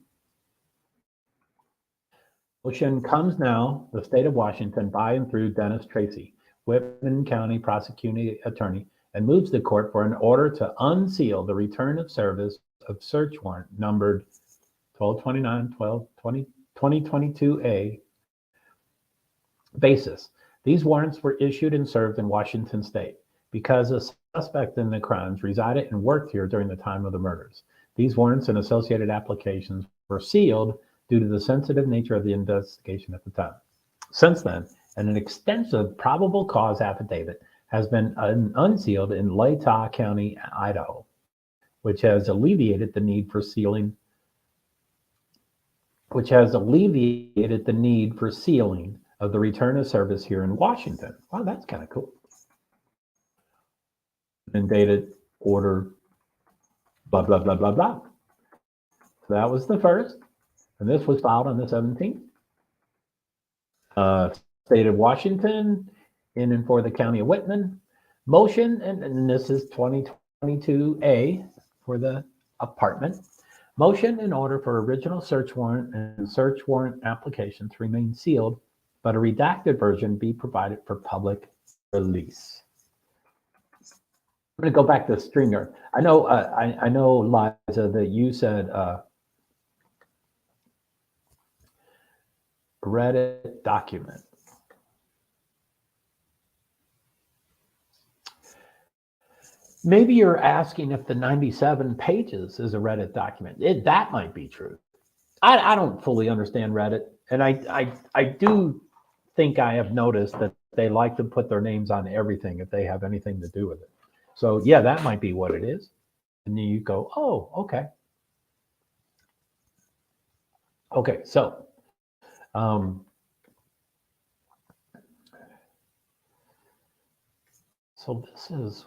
comes now, the state of Washington, by and through Dennis Tracy, Whitman County prosecuting attorney, and moves the court for an order to unseal the return of service of search warrant numbered 1229-2022A basis. These warrants were issued and served in Washington state because a suspect in the crimes resided and worked here during the time of the murders. These warrants and associated applications were sealed due to the sensitive nature of the investigation at the time. Since then, an extensive probable cause affidavit has been unsealed in Latah County, Idaho, which has alleviated the need for sealing of the return of service here in Washington. Wow, that's kind of cool. And dated order, blah, blah, blah, blah, blah. So that was the first. And this was filed on the 17th. State of Washington, in and for the county of Whitman. Motion, and this is 2022A for the apartment. Motion in order for original search warrant and search warrant applications to remain sealed, but a redacted version be provided for public release. I'm going to go back to StreamYard. I know, Liza, that you said Reddit document. Maybe you're asking if the 97 pages is a Reddit document. That might be true. I don't fully understand Reddit, and I do think I have noticed that they like to put their names on everything if they have anything to do with it. So yeah, that might be what it is. And then you go, oh, okay. Okay, so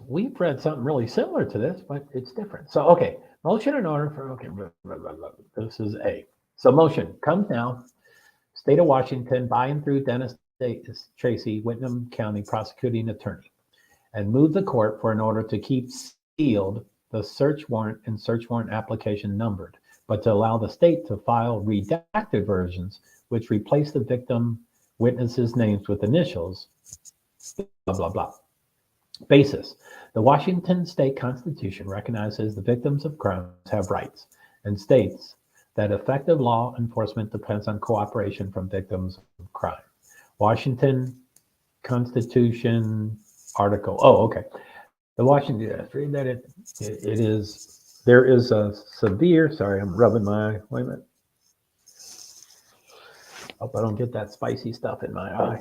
we've read something really similar to this, but it's different. So, okay, motion in order for, okay, blah, blah, blah, blah. This is A. So motion comes now, state of Washington, by and through Dennis Tracy, Whitman County prosecuting attorney, and move the court for an order to keep sealed the search warrant and search warrant application numbered, but to allow the state to file redacted versions which replace the victim witnesses' names with initials, blah, blah, blah. Basis. The Washington State Constitution recognizes the victims of crimes have rights and states that effective law enforcement depends on cooperation from victims of crime. Washington Constitution article. Oh, okay. The Washington, read that it is, there is a severe, sorry, I'm rubbing my, wait a minute. Hope I don't get that spicy stuff in my eye.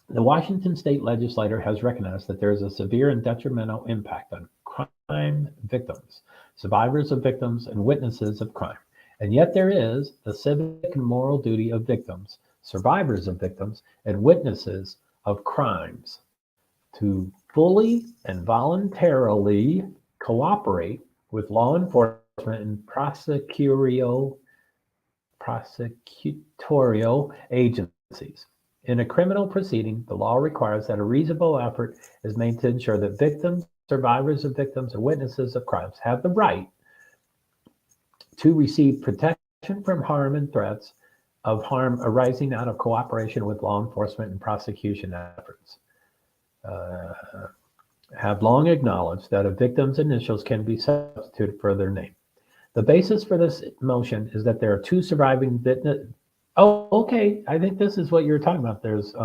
The Washington state legislature has recognized that there is a severe and detrimental impact on crime victims, survivors of victims, and witnesses of crime. And yet there is the civic and moral duty of victims, survivors of victims, and witnesses of crimes to fully and voluntarily cooperate with law enforcement and prosecutorial agencies. In a criminal proceeding, the law requires that a reasonable effort is made to ensure that victims, survivors of victims, and witnesses of crimes have the right to receive protection from harm and threats of harm arising out of cooperation with law enforcement and prosecution efforts. Have long acknowledged that a victim's initials can be substituted for their name. The basis for this motion is that there are two surviving witnesses. Oh, okay. I think this is what you're talking about. There's,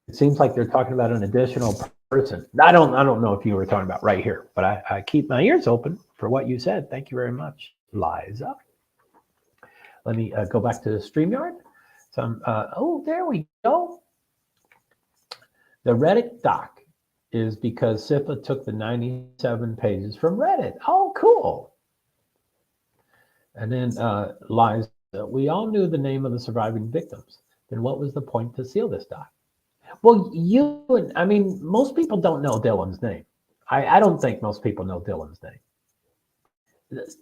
it seems like they're talking about an additional person. I don't know if you were talking about right here, but I keep my ears open for what you said. Thank you very much, Liza. Let me go back to the StreamYard. So, oh, there we go. The Reddit doc is because SIFA took the 97 pages from Reddit. Oh, cool. And then Liza. We all knew the name of the surviving victims. Then what was the point to seal this doc? Well, I mean, most people don't know Dylan's name. I don't think most people know Dylan's name. The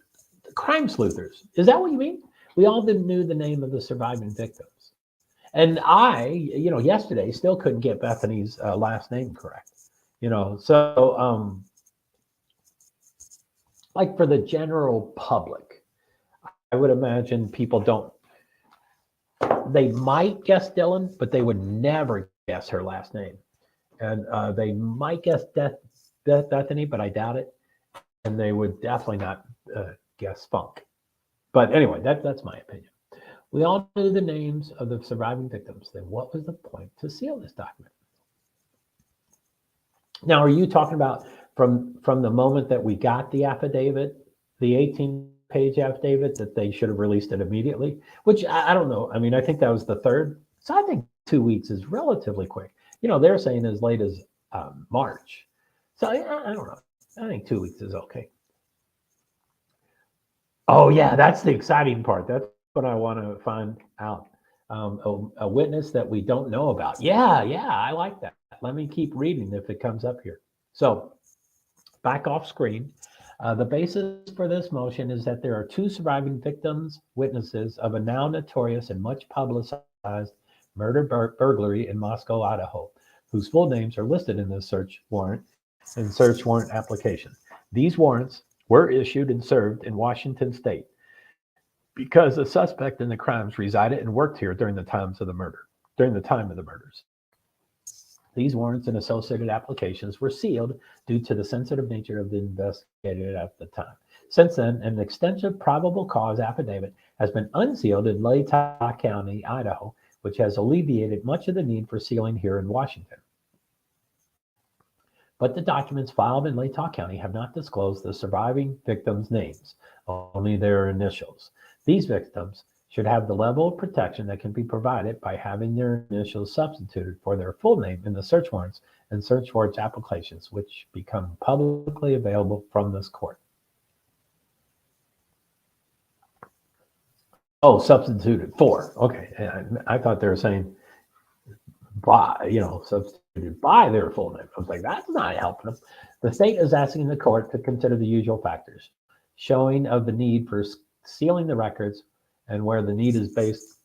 crime sleuthers. Is that what you mean? We all knew the name of the surviving victims. And I, yesterday still couldn't get Bethany's last name correct. So like for the general public, I would imagine people don't. They might guess Dylan, but they would never guess her last name. And they might guess Bethany, but I doubt it. And they would definitely not guess Funk. But anyway, that's my opinion. We all knew the names of the surviving victims. Then what was the point to seal this document? Now, are you talking about from the moment that we got the affidavit, the 18-page affidavit, that they should have released it immediately? Which I don't know. I mean, I think that was the third. So I think 2 weeks is relatively quick. They're saying as late as March. So I don't know. I think 2 weeks is okay. Oh yeah, that's the exciting part. That's what I want to find out. A witness that we don't know about. Yeah, I like that. Let me keep reading if it comes up here. So back off screen. The basis for this motion is that there are two surviving victims, witnesses of a now notorious and much publicized murder burglary in Moscow, Idaho, whose full names are listed in the search warrant and search warrant application. These warrants were issued and served in Washington state because the suspect in the crimes resided and worked here during the time of the murders. These warrants and associated applications were sealed due to the sensitive nature of the investigated at the time. Since then, an extensive probable cause affidavit has been unsealed in Latah County, Idaho, which has alleviated much of the need for sealing here in Washington. But the documents filed in Latah County have not disclosed the surviving victims' names, only their initials. These victims should have the level of protection that can be provided by having their initials substituted for their full name in the search warrants and search warrants applications, which become publicly available from this court. Oh, substituted for. Okay. I thought they were saying by, substituted by their full name. I was like, that's not helping them. The state is asking the court to consider the usual factors, showing of the need for sealing the records, and where the need is based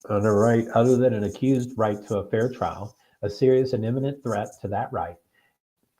on a right other than an accused right to a fair trial, a serious and imminent threat to that right.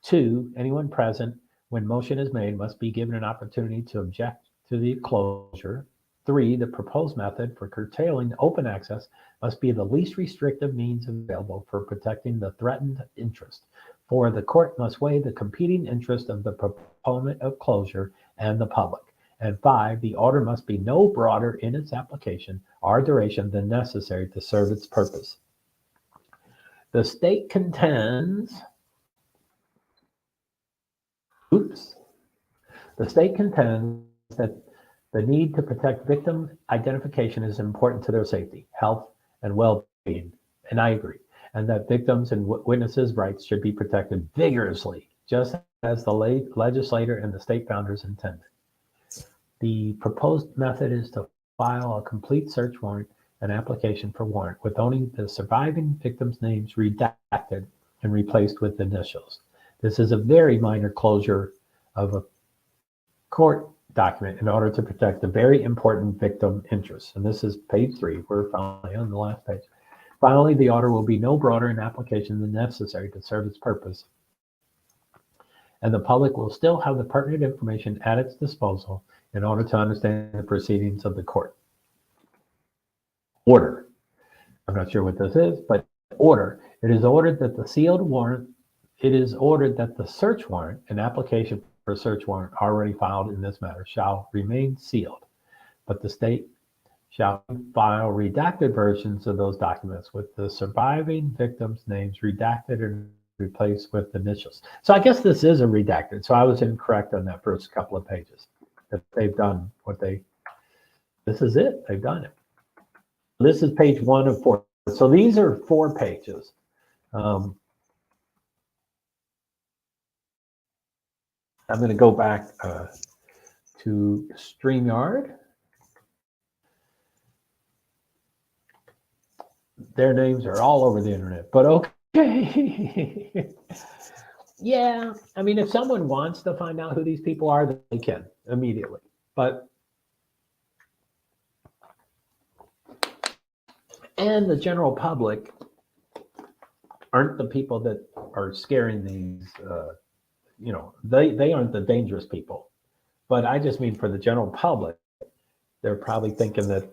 2, anyone present when motion is made must be given an opportunity to object to the closure. 3, the proposed method for curtailing open access must be the least restrictive means available for protecting the threatened interest. 4, the court must weigh the competing interest of the proponent of closure and the public. And 5, the order must be no broader in its application or duration than necessary to serve its purpose. The state contends that the need to protect victim identification is important to their safety, health, and well-being, and I agree, and that victims and witnesses' rights should be protected vigorously, just as the legislator and the state founders intended. The proposed method is to file a complete search warrant and application for warrant with only the surviving victims' names redacted and replaced with initials. This is a very minor closure of a court document in order to protect the very important victim interests. And this is page 3. We're finally on the last page. Finally, the order will be no broader in application than necessary to serve its purpose, and the public will still have the pertinent information at its disposal in order to understand the proceedings of the court. Order. I'm not sure what this is, but order. It is ordered that the sealed warrant, it is ordered that the search warrant and application for search warrant already filed in this matter shall remain sealed, but the state shall file redacted versions of those documents with the surviving victims' names redacted and replaced with initials. So I guess this is a redacted. So I was incorrect on that first couple of pages. That they've done this is it. They've done it. This is page 1 of 4. So these are 4 pages. I'm going to go back to StreamYard. Their names are all over the internet, but okay. Yeah, I mean, if someone wants to find out who these people are, they can immediately. But And the general public aren't the people that are scaring these, they aren't the dangerous people. But I just mean for the general public, they're probably thinking that,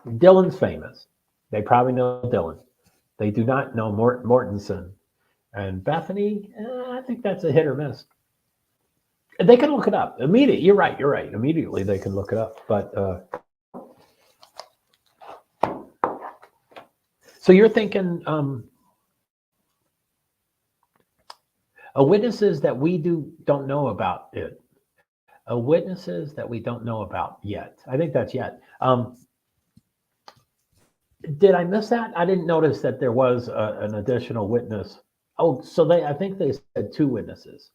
Dylan's famous. They probably know Dylan. They do not know Mortensen. And Bethany, I think that's a hit or miss. They can look it up. Immediately, you're right. Immediately they can look it up. But so you're thinking witnesses that we don't know about it. Witnesses that we don't know about yet. I think that's yet. Did I miss that? I didn't notice that there was an additional witness. Oh, so I think they said 2 witnesses.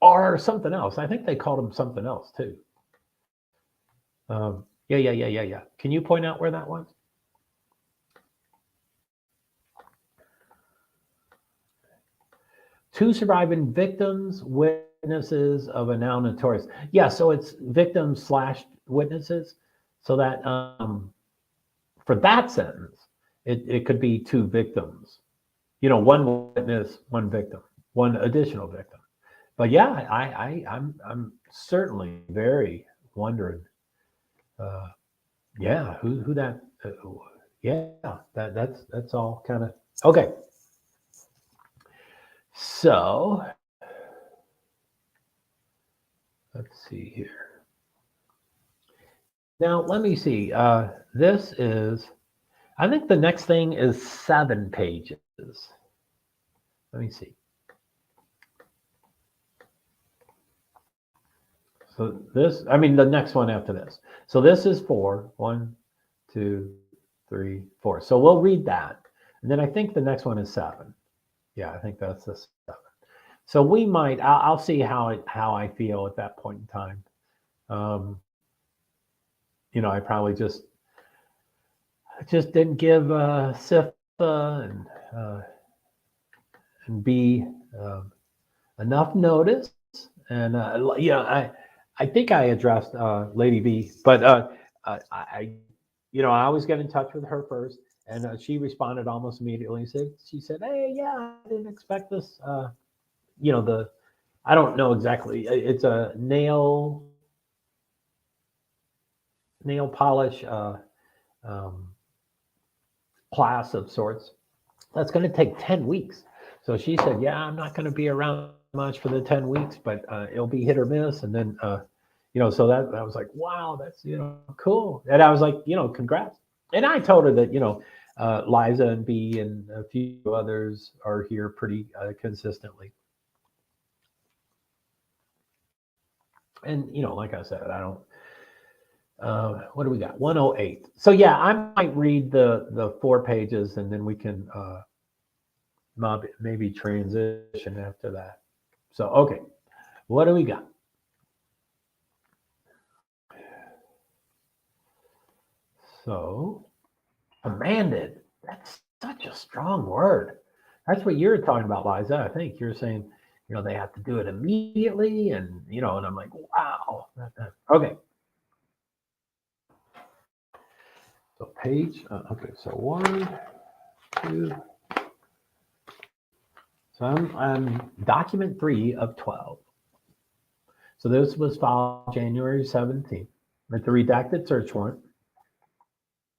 Or something else. I think they called them something else too. Yeah. Can you point out where that was? Two surviving victims, witnesses of a now notorious. Yeah, so it's victims / witnesses. So that for that sentence, it could be 2 victims. 1 witness, 1 victim, 1 additional victim. But yeah, I'm certainly very wondering. Who that? That's all kind of okay. So let's see here. Now let me see. This is. I think the next thing is 7 pages. Let me see. So the next one after this. So this is 4. 1, 2, 3, 4. So we'll read that. And then I think the next one is 7. Yeah, I think that's the 7. So we might, I'll see how I feel at that point in time. I probably just didn't give SIFA and B enough notice. And I think I addressed Lady B, but I always get in touch with her first, and she responded almost immediately. She said, "Hey, yeah, I didn't expect this. I don't know exactly. It's a nail polish class of sorts. That's going to take 10 weeks." So she said, "Yeah, I'm not going to be around much for the 10 weeks, but it'll be hit or miss." And then, so that I was like, wow, that's, cool. And I was like, congrats. And I told her that, Liza and B and a few others are here pretty consistently. And, like I said, I don't, what do we got? 108. So yeah, I might read the 4 pages and then we can maybe transition after that. So, okay, what do we got? So, commanded. That's such a strong word. That's what you're talking about, Liza. I think you're saying, they have to do it immediately, and and I'm like, wow. Okay. So page. Okay. So 1, 2. So I'm document 3 of 12. So this was filed January 17th with the redacted search warrant.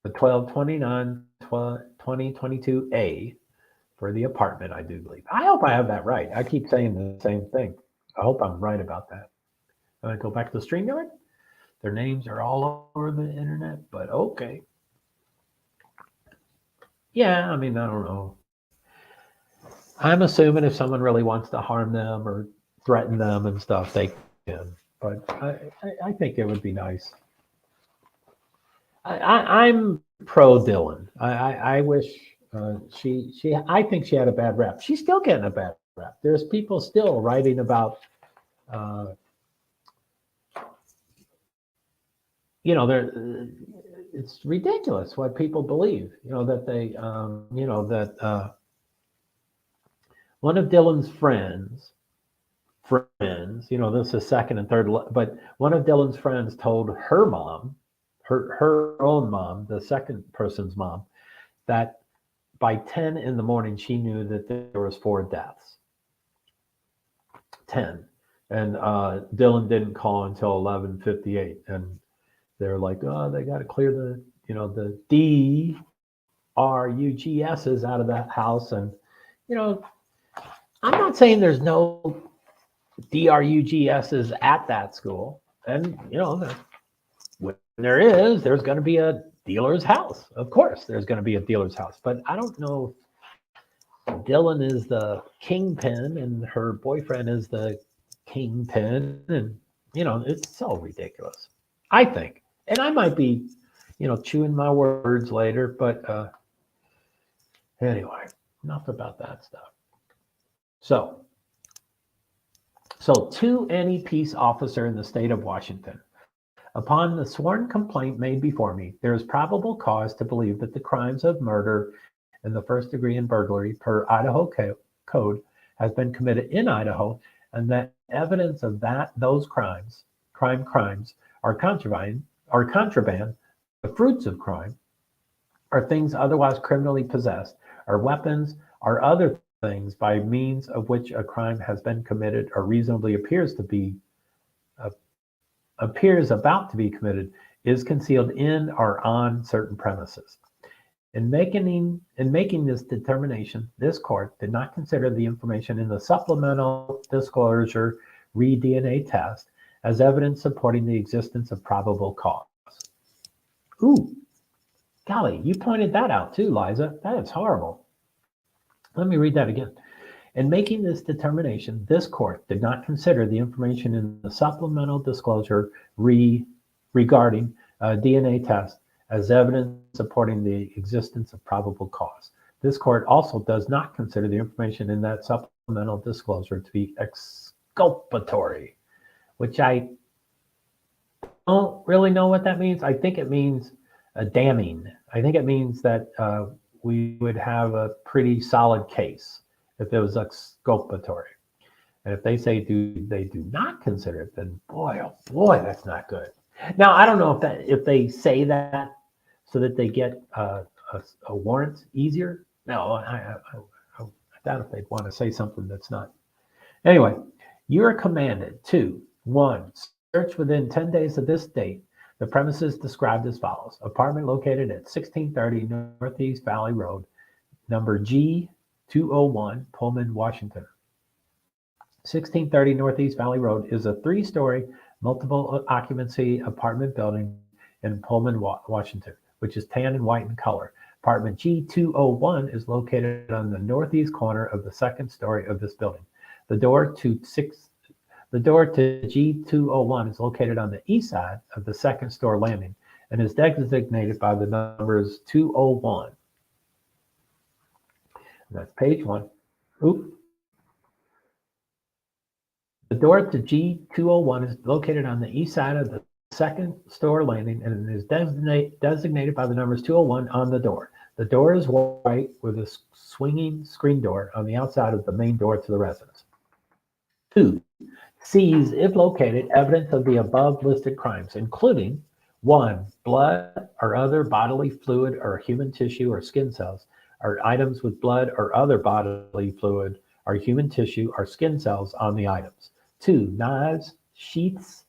The 12/29/2022A for the apartment, I do believe. I hope I have that right. I keep saying the same thing. I hope I'm right about that. I'm going to go back to the StreamYard. Their names are all over the internet, but okay. Yeah, I mean, I don't know. I'm assuming if someone really wants to harm them or threaten them and stuff, they can. But I think it would be nice. I'm pro Dylan. I wish I think she had a bad rap. She's still getting a bad rap. There's people still writing about, it's ridiculous what people believe. That they, that one of Dylan's friends. This is second and third, but one of Dylan's friends told her mom, her own mom, the second person's mom, that by 10 in the morning, she knew that there was 4 deaths. 10. And Dylan didn't call until 11:58. And they're like, oh, they got to clear the, the DRUGSs out of that house. And, I'm not saying there's no DRUGSs at that school. And, when there is, there's going to be a dealer's house. Of course, there's going to be a dealer's house. But I don't know if Dylan is the kingpin and her boyfriend is the kingpin. And, it's so ridiculous, I think. And I might be, chewing my words later. But anyway, enough about that stuff. So to any peace officer in the state of Washington, upon the sworn complaint made before me, there is probable cause to believe that the crimes of murder and the first degree and burglary per Idaho code has been committed in Idaho, and that evidence of those crimes are contraband, the fruits of crime, are things otherwise criminally possessed, are weapons, are other things by means of which a crime has been committed or reasonably appears about to be committed, is concealed in or on certain premises. In making this determination, this court did not consider the information in the supplemental disclosure re-DNA test as evidence supporting the existence of probable cause. Ooh, golly, you pointed that out too, Liza. That is horrible. Let me read that again. In making this determination, this court did not consider the information in the supplemental disclosure regarding a DNA test as evidence supporting the existence of probable cause. This court also does not consider the information in that supplemental disclosure to be exculpatory, which I don't really know what that means. I think it means damning. I think it means that we would have a pretty solid case if it was exculpatory. And if they say they do not consider it, then boy, oh boy, that's not good. Now, I don't know if they say that so that they get a warrant easier. No, I doubt if they'd want to say something that's not. Anyway, you are commanded to, 1, search within 10 days of this date the premises described as follows: apartment located at 1630 Northeast Valley Road, number G201, Pullman, Washington. 1630 Northeast Valley Road is a 3-story multiple occupancy apartment building in Pullman, Washington, which is tan and white in color. Apartment G201 is located on the northeast corner of the 2nd story of this building. The door to G201 is located on the east side of the 2nd store landing and is designated by the numbers 201. And that's page 1. Oop. The door to G201 is located on the east side of the 2nd store landing and is designated by the numbers 201 on the door. The door is white with a swinging screen door on the outside of the main door to the residence. 2. Seize, if located, evidence of the above listed crimes, including 1. Blood or other bodily fluid or human tissue or skin cells, or items with blood or other bodily fluid or human tissue or skin cells on the items. 2. Knives, sheaths,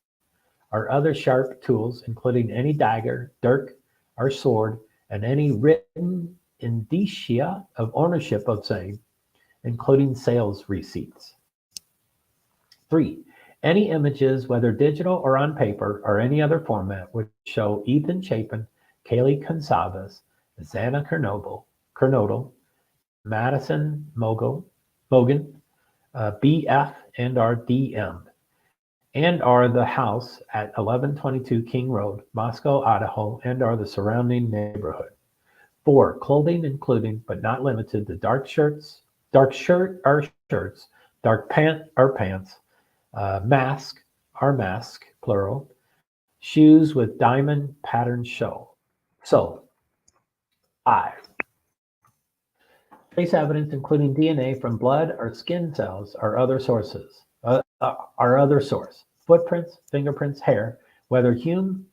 or other sharp tools, including any dagger, dirk, or sword, and any written indicia of ownership of same, including sales receipts. 3. Any images, whether digital or on paper or any other format, which show Ethan Chapin, Kaylee Consavas, Xana Kernodle, Madison Mogan, BF and are DM, and are the house at 1122 King Road, Moscow, Idaho, and are the surrounding neighborhood. 4. Clothing, including but not limited to dark shirt or shirts, dark pant or pants, mask or mask, plural, shoes with diamond pattern show. So, 5. Trace evidence, including DNA from blood or skin cells or other source. Footprints, fingerprints, hair, whether human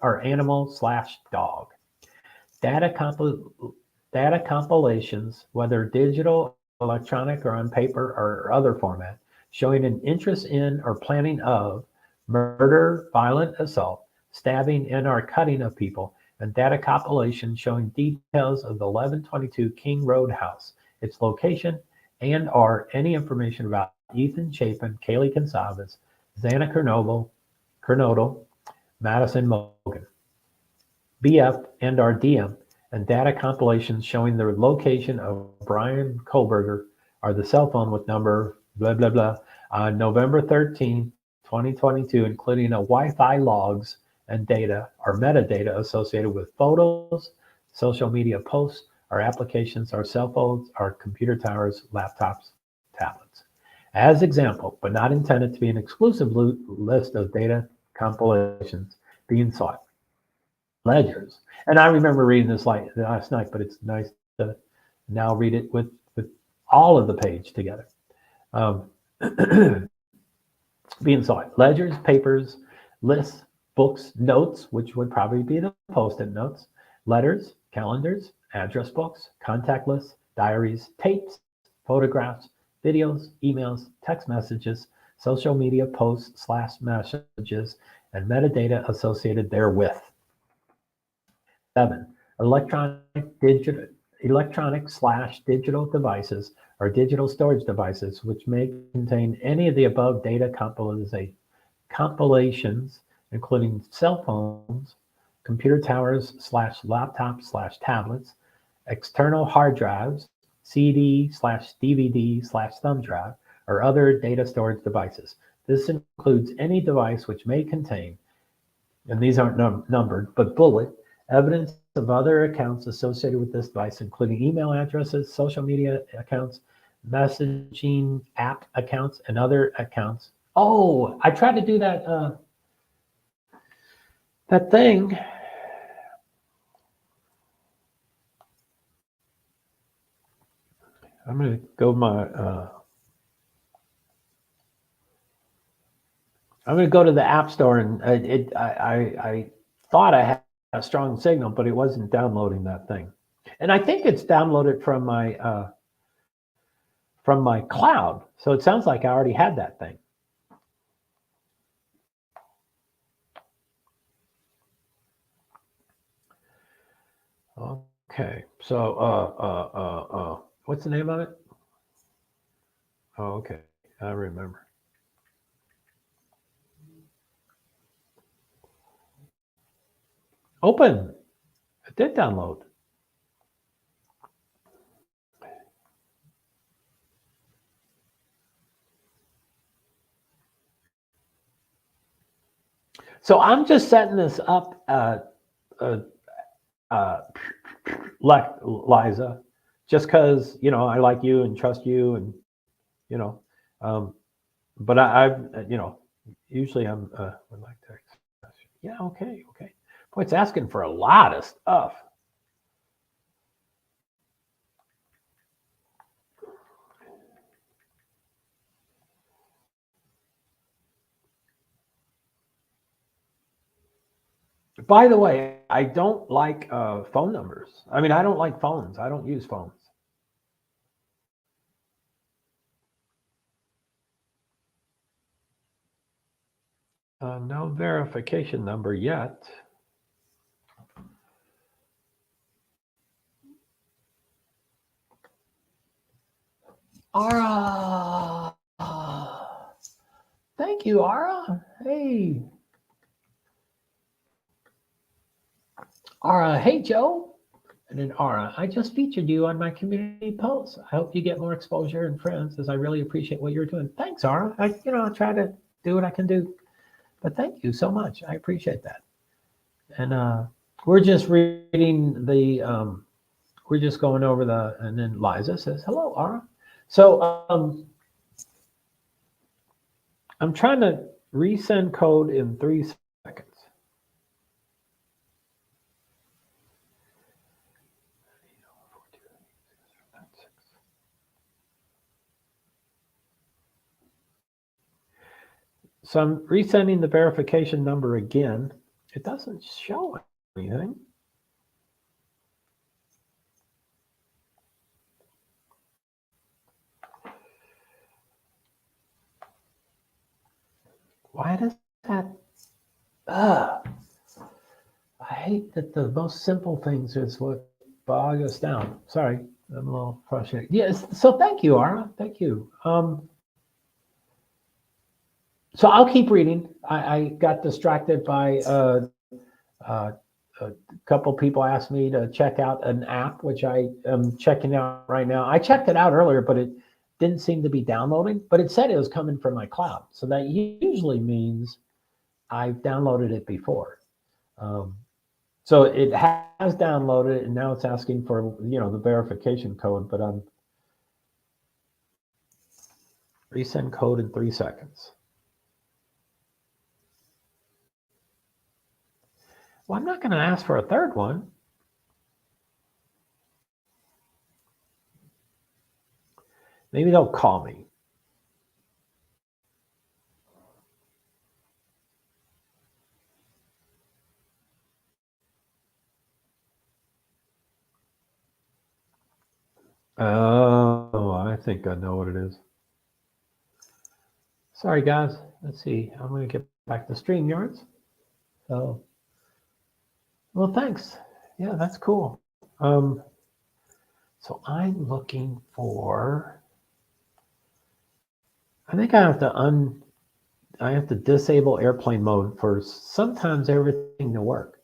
or animal/dog. Data compilations, whether digital, electronic, or on paper or other format, showing an interest in or planning of murder, violent assault, stabbing, and/or cutting of people, and data compilation showing details of the 1122 King Road house, its location, and/or any information about Ethan Chapin, Kaylee Gonzalez, Xana Kernodle, Madison Mogan, BF and/or DM, and data compilations showing the location of Brian Kohlberger or the cell phone with number blah, blah, blah, on November 13, 2022, including a Wi-Fi logs and data or metadata associated with photos, social media posts, or applications, or cell phones, or computer towers, laptops, tablets. As example, but not intended to be an exclusive list of data compilations being sought. Ledgers. And I remember reading this last night, but it's nice to now read it with all of the page together. Being sought. Ledgers, papers, lists, books, notes, which would probably be the post-it notes, letters, calendars, address books, contact lists, diaries, tapes, photographs, videos, emails, text messages, social media posts / messages, and metadata associated therewith. 7. Electronic/digital devices or digital storage devices which may contain any of the above data compilations, including cell phones, computer towers /laptops /tablets, external hard drives, CD/DVD/thumb drive, or other data storage devices. This includes any device which may contain, and these aren't numbered, but bullet, evidence of other accounts associated with this device, including email addresses, social media accounts, messaging app accounts, and other accounts. Oh, I tried to do that thing. I'm going to go I'm going to go to the App Store, and I thought I had a strong signal, but it wasn't downloading that thing. And I think it's downloaded from my cloud. So it sounds like I already had that thing. Okay. So what's the name of it? Oh, okay. I remember. Open. It did download. So I'm just setting this up, Liza, just because, I like you and trust you, and, but I've, usually I'm, would like to, yeah, okay. Boy, it's asking for a lot of stuff. By the way, I don't like phone numbers. I mean, I don't like phones. I don't use phones. No verification number yet. Ara. Thank you, Ara. Hey. Ara, hey, Joe. And then Ara, I just featured you on my community posts. I hope you get more exposure and friends, as I really appreciate what you're doing. Thanks, Ara. I try to do what I can do. But thank you so much. I appreciate that. And we're just reading we're just going over and then Liza says, hello, Ara. So I'm trying to resend code in 3 seconds. So I'm resending the verification number again. It doesn't show anything. Why does that? I hate that the most simple things is what bog us down. Sorry, I'm a little frustrated. Yes, so thank you, Ara. Thank you. So I'll keep reading. I got distracted by a couple people asked me to check out an app, which I am checking out right now. I checked it out earlier, but it didn't seem to be downloading, but it said it was coming from my cloud. So that usually means I've downloaded it before. So it has downloaded it, and now it's asking for, the verification code, but I'm resend code in 3 seconds. Well, I'm not going to ask for a third one. Maybe they'll call me. Oh, I think I know what it is. Sorry, guys. Let's see. I'm going to get back to StreamYards. So, well, thanks. Yeah, that's cool. So I'm looking for. I think I have to disable airplane mode for sometimes everything to work.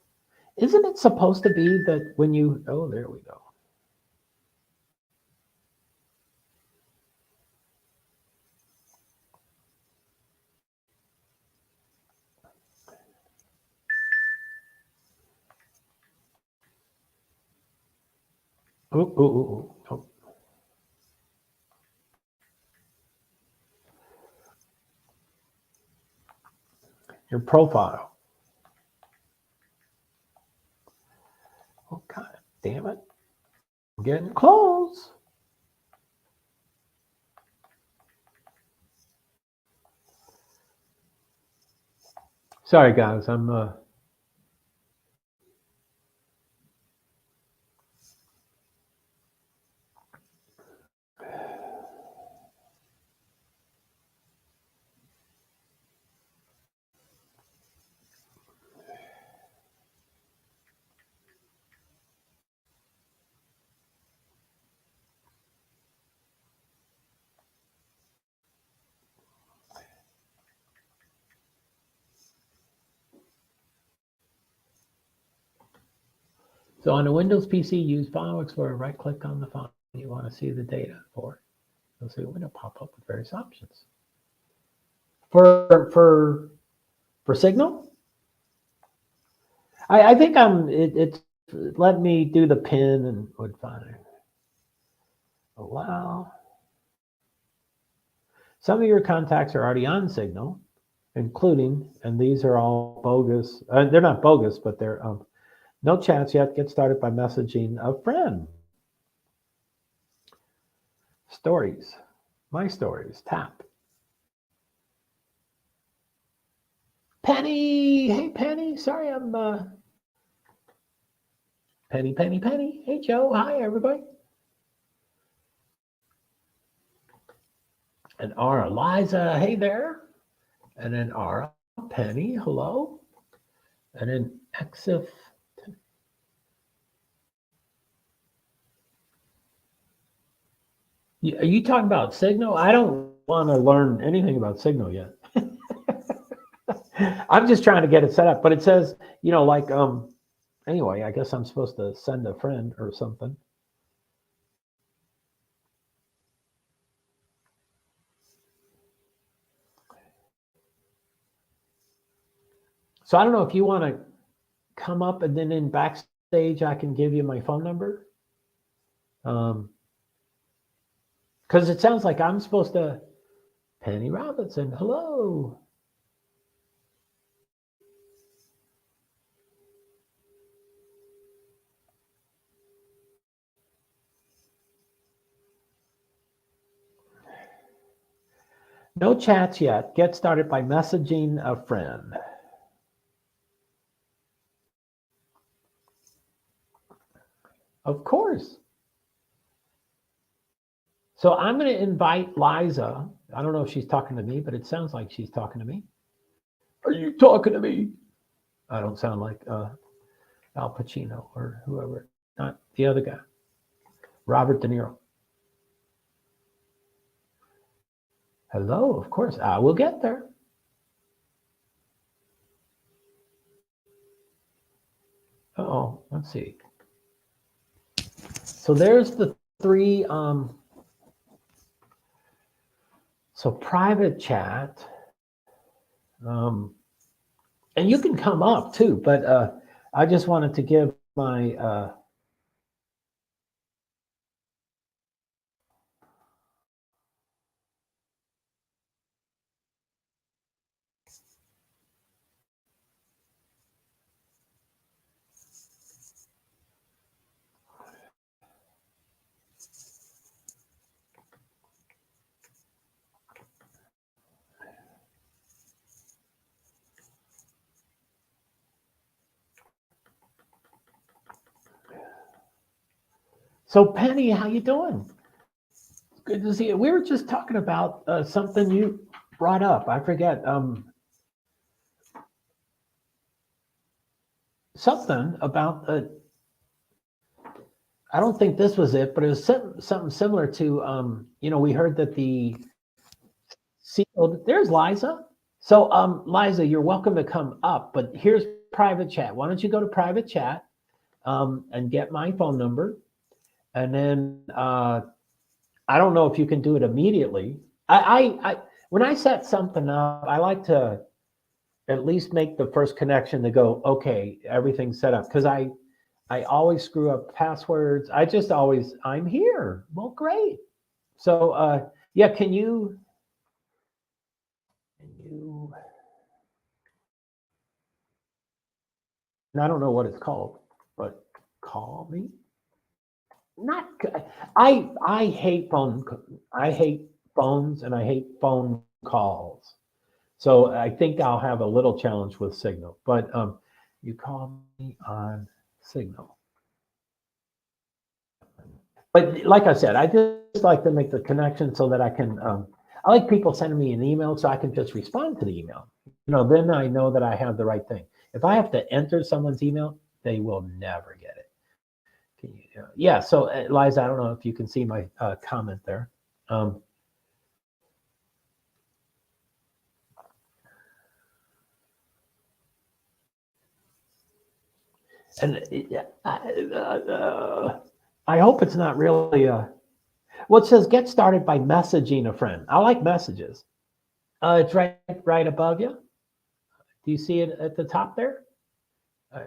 Isn't it supposed to be that when you? Oh, there we go. Oh. Your profile. Oh, God damn it. I'm getting close. Sorry, guys. I'm So on a Windows PC, use File Explorer, right-click on the file you want to see the data for. You'll see a window pop up with various options. For Signal, I think it's let me do the pin and would find allow. Some of your contacts are already on Signal, including, and these are all bogus. They're not bogus, but they're no chats yet. Get started by messaging a friend. Stories, my stories, tap. Penny, hey Penny, sorry I'm Penny. Hey Joe, hi everybody. And Ara, Liza, hey there. And then Ara, Penny, hello. And then Exif. Are you talking about Signal? I don't want to learn anything about Signal yet. I'm just trying to get it set up, but it says, anyway, I guess I'm supposed to send a friend or something. So I don't know if you want to come up and then in backstage, I can give you my phone number. Because it sounds like I'm supposed to, Penny Robinson, hello. No chats yet. Get started by messaging a friend. Of course. So I'm going to invite Liza. I don't know if she's talking to me, but it sounds like she's talking to me. Are you talking to me? I don't sound like Al Pacino or whoever, not the other guy, Robert De Niro. Hello, of course. I will get there. Oh, let's see. So there's the three. So private chat, and you can come up too, but I just wanted to give my So Penny, how you doing? Good to see you. We were just talking about something you brought up. I forget something about. I don't think this was it, but it was something similar to. We heard that the sealed. There's Liza. So Liza, you're welcome to come up, but here's private chat. Why don't you go to private chat and get my phone number, and then I don't know if you can do it immediately. I when I set something up, I like to at least make the first connection to go, okay, everything's set up. Because I always screw up passwords. I'm here. Well, great. So yeah, can you and I don't know what it's called, but call me. Not I hate phones and I hate phone calls. So I think I'll have a little challenge with Signal. But you call me on Signal. But like I said, I just like to make the connection so that I can. I like people sending me an email so I can just respond to the email. Then I know that I have the right thing. If I have to enter someone's email, they will never get it. Can you? Yeah. So Liza, I don't know if you can see my comment there. And I hope it's not really well, it says get started by messaging a friend. I like messages. It's right above you. Do you see it at the top there?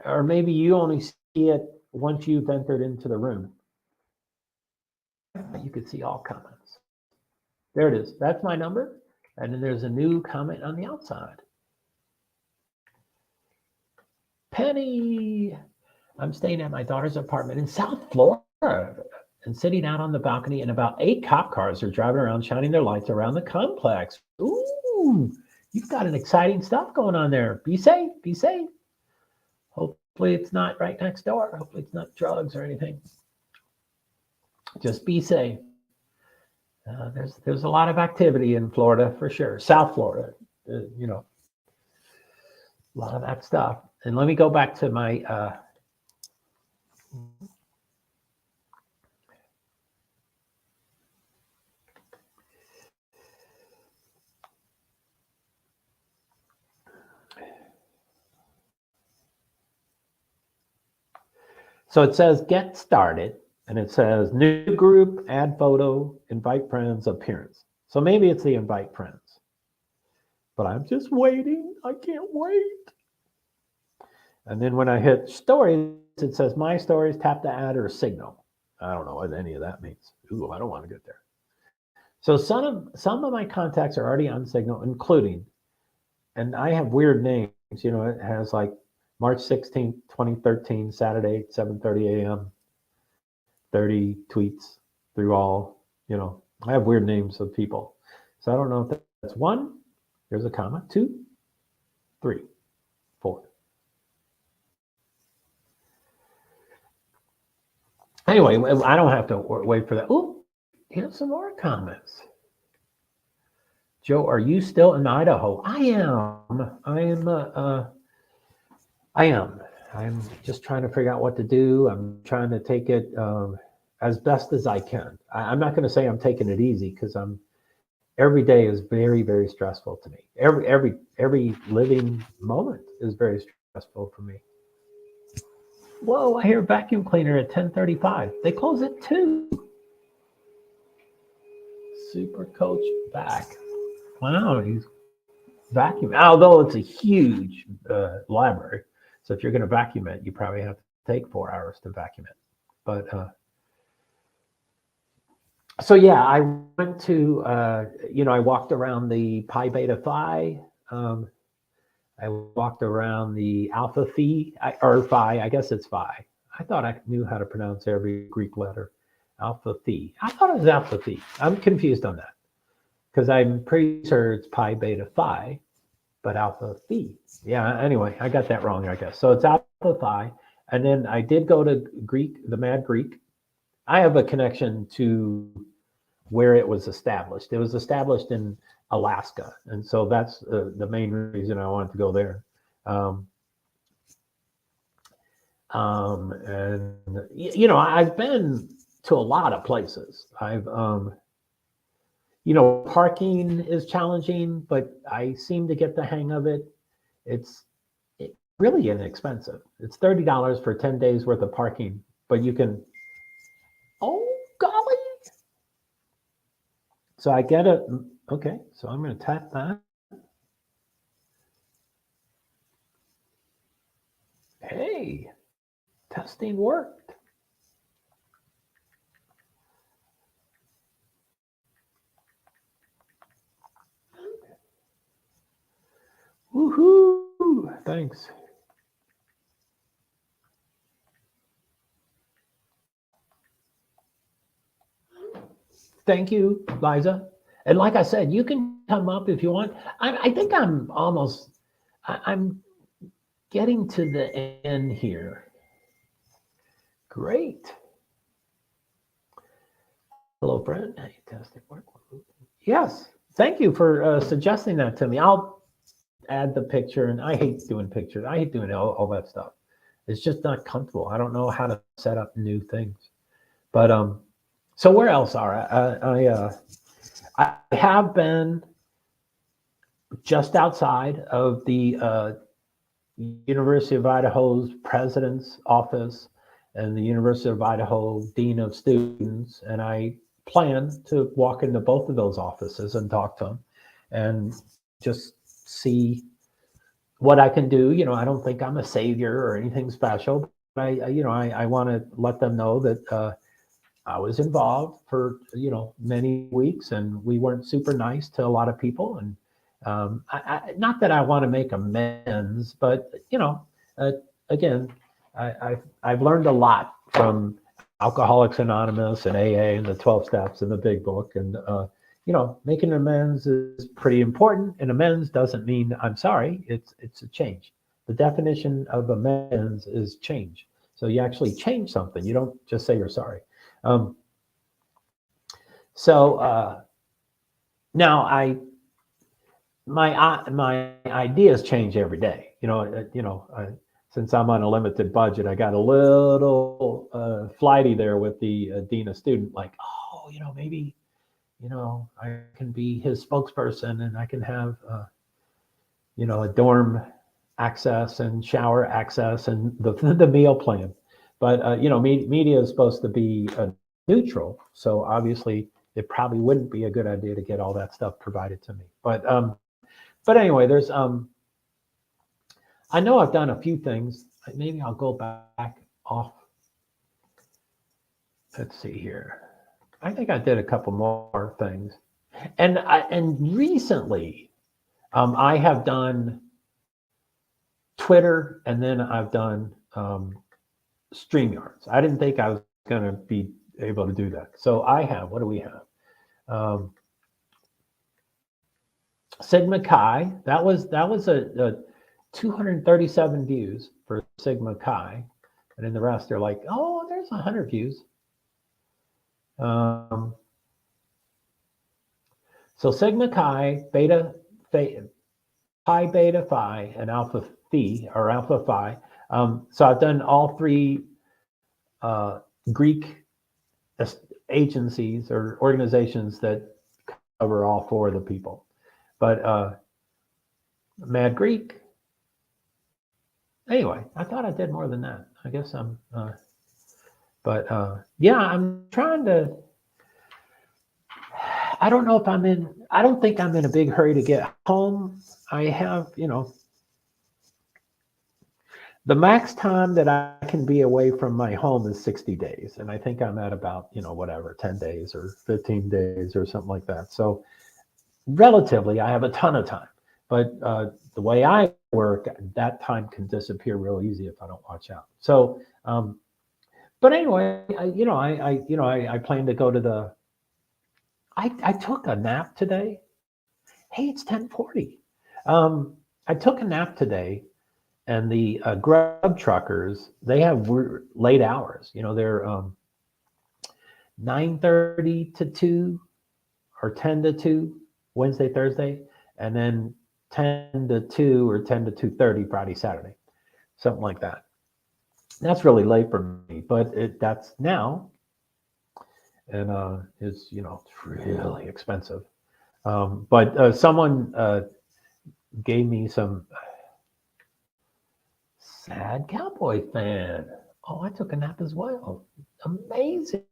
Or maybe you only see it once you've entered into the room. You can see all comments. There it is. That's my number. And then there's a new comment on the outside. Penny, I'm staying at my daughter's apartment in South Florida and sitting out on the balcony, and about 8 cop cars are driving around, shining their lights around the complex. Ooh, you've got an exciting stuff going on there. Be safe. Be safe. Hopefully it's not right next door. Hopefully it's not drugs or anything. Just be safe. There's a lot of activity in Florida for sure. South Florida, a lot of that stuff. And let me go back to my so it says get started, and it says new group, add photo, invite friends, appearance. So maybe it's the invite friends. But I'm just waiting. I can't wait. And then when I hit stories, it says my stories, tap to add or signal. I don't know what any of that means. Ooh, I don't want to get there. So some of my contacts are already on Signal, including, and I have weird names. It has like March 16th, 2013, Saturday, 7:30 a.m. 30 tweets through all. I have weird names of people. So I don't know if that's 1, there's a comma, 2, 3, 4. Anyway, I don't have to wait for that. Oh, here's some more comments. Joe, are you still in Idaho? I am. I am. I'm just trying to figure out what to do. I'm trying to take it as best as I can. I'm not going to say I'm taking it easy because every day is very, very stressful to me. Every living moment is very stressful for me. Whoa, I hear vacuum cleaner at 10:35. They close at 2. Super Coach back. Wow, he's vacuuming. Although it's a huge library. So if you're going to vacuum it, you probably have to take 4 hours to vacuum it. But so yeah, I went to, I walked around the Pi Beta Phi. I walked around the Alpha Phi, or Phi, I guess it's Phi. I thought I knew how to pronounce every Greek letter. Alpha Phi. I thought it was Alpha Phi. I'm confused on that because I'm pretty sure it's Pi Beta Phi, but Alpha Phi. Yeah, anyway, I got that wrong, I guess. So it's Alpha Phi. And then I did go to Greek, the Mad Greek. I have a connection to where it was established. It was established in Alaska. And so that's the main reason I wanted to go there. And, I've been to a lot of places. I've, parking is challenging, but I seem to get the hang of it. It's really inexpensive. It's $30 for 10 days worth of parking, but you can, oh, golly. So I get it. Okay, so I'm going to tap that. Hey, testing worked. Woohoo! Thanks. Thank you, Liza. And like I said, you can come up if you want. I think I'm getting to the end here. Great. Hello, Brent. Hey, testing work. Yes, thank you for suggesting that to me. I'll add the picture, and I hate doing pictures. I hate doing all that stuff. It's just not comfortable. I don't know how to set up new things. But so where else are I have been just outside of the University of Idaho's president's office and the University of Idaho Dean of Students, and I plan to walk into both of those offices and talk to them and just see what I can do. I don't think I'm a savior or anything special, but I want to let them know that I was involved for, many weeks, and we weren't super nice to a lot of people. And not that I want to make amends, but, again, I've learned a lot from Alcoholics Anonymous and AA and the 12 steps and the big book. And, making amends is pretty important. And amends doesn't mean I'm sorry. It's a change. The definition of amends is change. So you actually change something. You don't just say you're sorry. Now my ideas change every day. Since I'm on a limited budget, I got a little flighty there with the Dean of Student, like, maybe, I can be his spokesperson and I can have, a dorm access and shower access and the meal plan. But, media is supposed to be neutral. So obviously it probably wouldn't be a good idea to get all that stuff provided to me. But anyway, there's, I know I've done a few things. Maybe I'll go back off. Let's see here. I think I did a couple more things. And recently, I have done Twitter, and then I've done StreamYards. I didn't think I was going to be able to do that. So I have, what do we have? Sigma Chi, that was a 237 views for Sigma Chi, and then the rest are like, oh, there's 100 views. So Sigma Chi, Pi Beta Phi, and Alpha Phi or Alpha Phi. So I've done all three Greek agencies or organizations that cover all four of the people. But Mad Greek. Anyway, I thought I did more than that. I guess I'm. Yeah, I'm trying to. I don't know if I'm in. I don't think I'm in a big hurry to get home. I have, the max time that I can be away from my home is 60 days. And I think I'm at about, whatever, 10 days or 15 days or something like that. So relatively, I have a ton of time. But the way I work, that time can disappear real easy if I don't watch out. So, but anyway, I plan to go to the. I took a nap today. Hey, it's 10:40. I took a nap today, and the grub truckers, they have late hours. They're 9:30 to 2 or 10 to 2 Wednesday, Thursday, and then 10 to 2 or 10 to 2:30 Friday, Saturday, something like that. That's really late for me, but that's now, and it's really expensive. But someone gave me some sad cowboy fan. Oh, I took a nap as well. Amazing.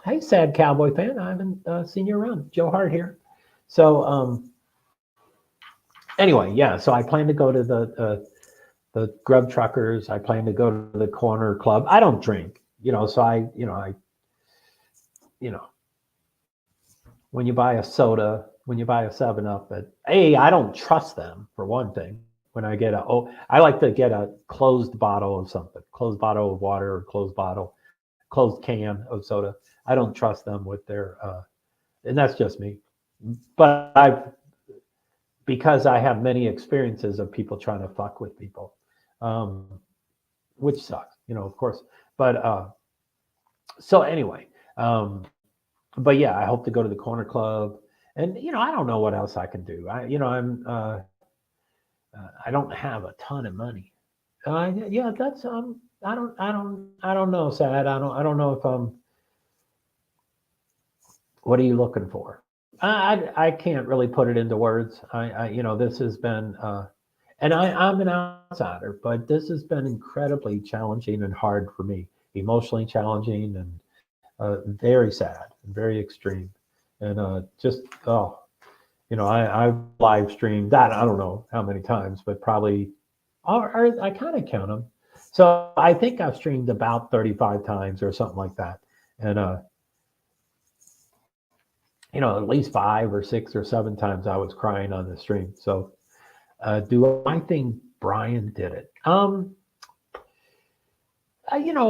Hey, sad cowboy fan. I haven't seen you around. JoeHart here. So anyway, yeah. So I plan to go to the grub truckers. I plan to go to the corner club. I don't drink, so I when you buy a soda, when you buy a 7-Up, I don't trust them for one thing. When I get I like to get a closed bottle of something, closed bottle of water or closed can of soda. I don't trust them with their, and that's just me. But because I have many experiences of people trying to fuck with people, which sucks, of course. But so anyway, but yeah, I hope to go to the corner club, and I don't know what else I can do. I don't have a ton of money. Yeah, that's I don't know, Sad. I don't know if what are you looking for? I can't really put it into words. This has been and I'm an outsider, but this has been incredibly challenging and hard for me, emotionally challenging and very sad, very extreme, and just I've live streamed that I don't know how many times, but probably I kind of count them. So I think I've streamed about 35 times or something like that, and at least 5 or 6 or 7 times I was crying on the stream. So do I think Brian did it? Of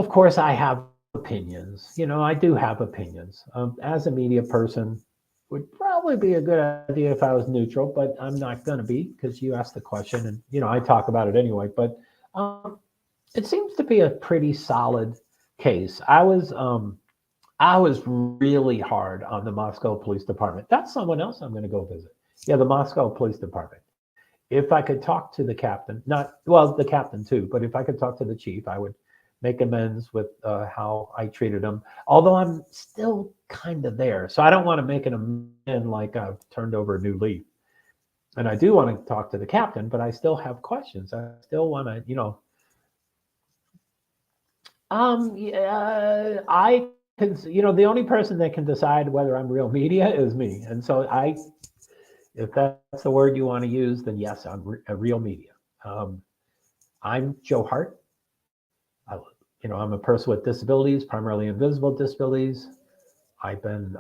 course I have opinions. I do have opinions. As a media person, would probably be a good idea if I was neutral, but I'm not going to be because you asked the question, and I talk about it anyway. But it seems to be a pretty solid case. I was really hard on the Moscow Police Department. That's someone else I'm going to go visit. Yeah, the Moscow Police Department. If I could talk to the captain, the captain too, but if I could talk to the chief, I would make amends with how I treated him. Although I'm still kind of there. So I don't want to make an amend like I've turned over a new leaf. And I do want to talk to the captain, but I still have questions. I still want to, I can, the only person that can decide whether I'm real media is me. And so if that's the word you want to use, then yes, I'm a real media. I'm JoeHart. I'm a person with disabilities, primarily invisible disabilities. I've been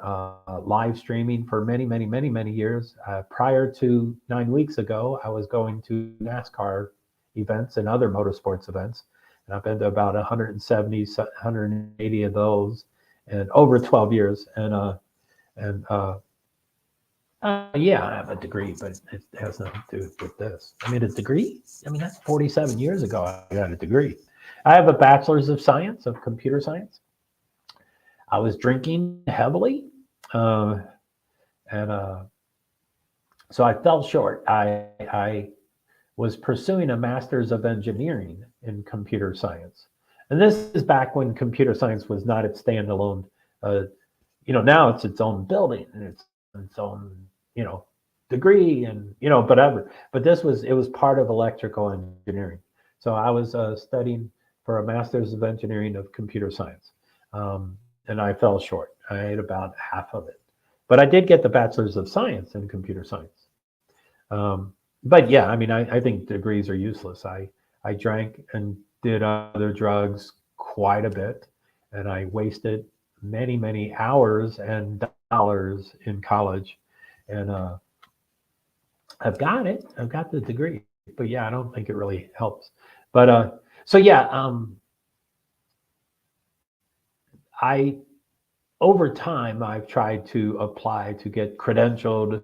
live streaming for many, many, many, many years. Prior to 9 weeks ago, I was going to NASCAR events and other motorsports events. And I've been to about 170, 180 of those, and over 12 years. And Yeah, I have a degree, but it has nothing to do with this. I mean, a degree? I mean, that's 47 years ago I got a degree. I have a bachelor's of science, of computer science. I was drinking heavily, uh, and so I fell short. I was pursuing a master's of engineering in computer science. And this is back when computer science was not its standalone, uh, now it's its own building and it's its own, degree and, whatever. But it was part of electrical engineering. So I was studying for a master's of engineering of computer science. And I fell short. I ate about half of it. But I did get the bachelor's of science in computer science. But yeah, I mean, I think degrees are useless. I drank and did other drugs quite a bit, and I wasted many, many hours and dollars in college. And I've got it. I've got the degree. But yeah, I don't think it really helps. But so yeah, I over time I've tried to apply to get credentialed,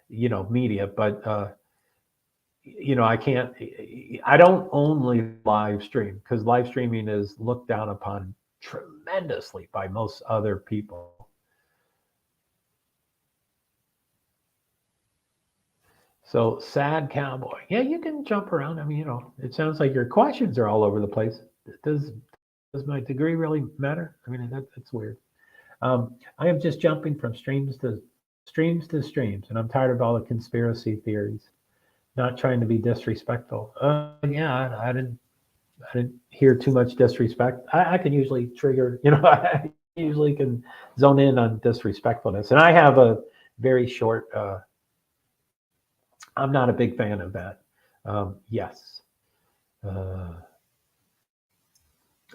media, but I can't, I don't only live stream because live streaming is looked down upon tremendously by most other people. So sad cowboy. Yeah, you can jump around. I mean, it sounds like your questions are all over the place. Does my degree really matter? I mean, that's weird. I am just jumping from streams to streams, and I'm tired of all the conspiracy theories. Not trying to be disrespectful. Yeah, I didn't hear too much disrespect. I can usually trigger, I usually can zone in on disrespectfulness. And I have a very short, I'm not a big fan of that. Yes. Uh,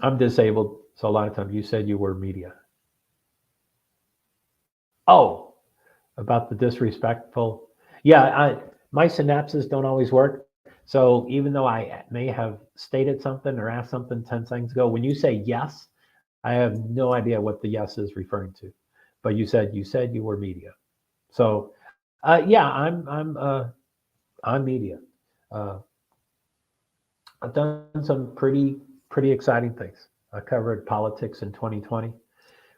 I'm disabled. So a lot of times you said you were media. Oh, about the disrespectful. Yeah, my synapses don't always work. So even though I may have stated something or asked something 10 seconds ago, when you say yes, I have no idea what the yes is referring to. But you said you were media. So yeah, I'm media. Uh, I've done some pretty exciting things. I covered politics in 2020.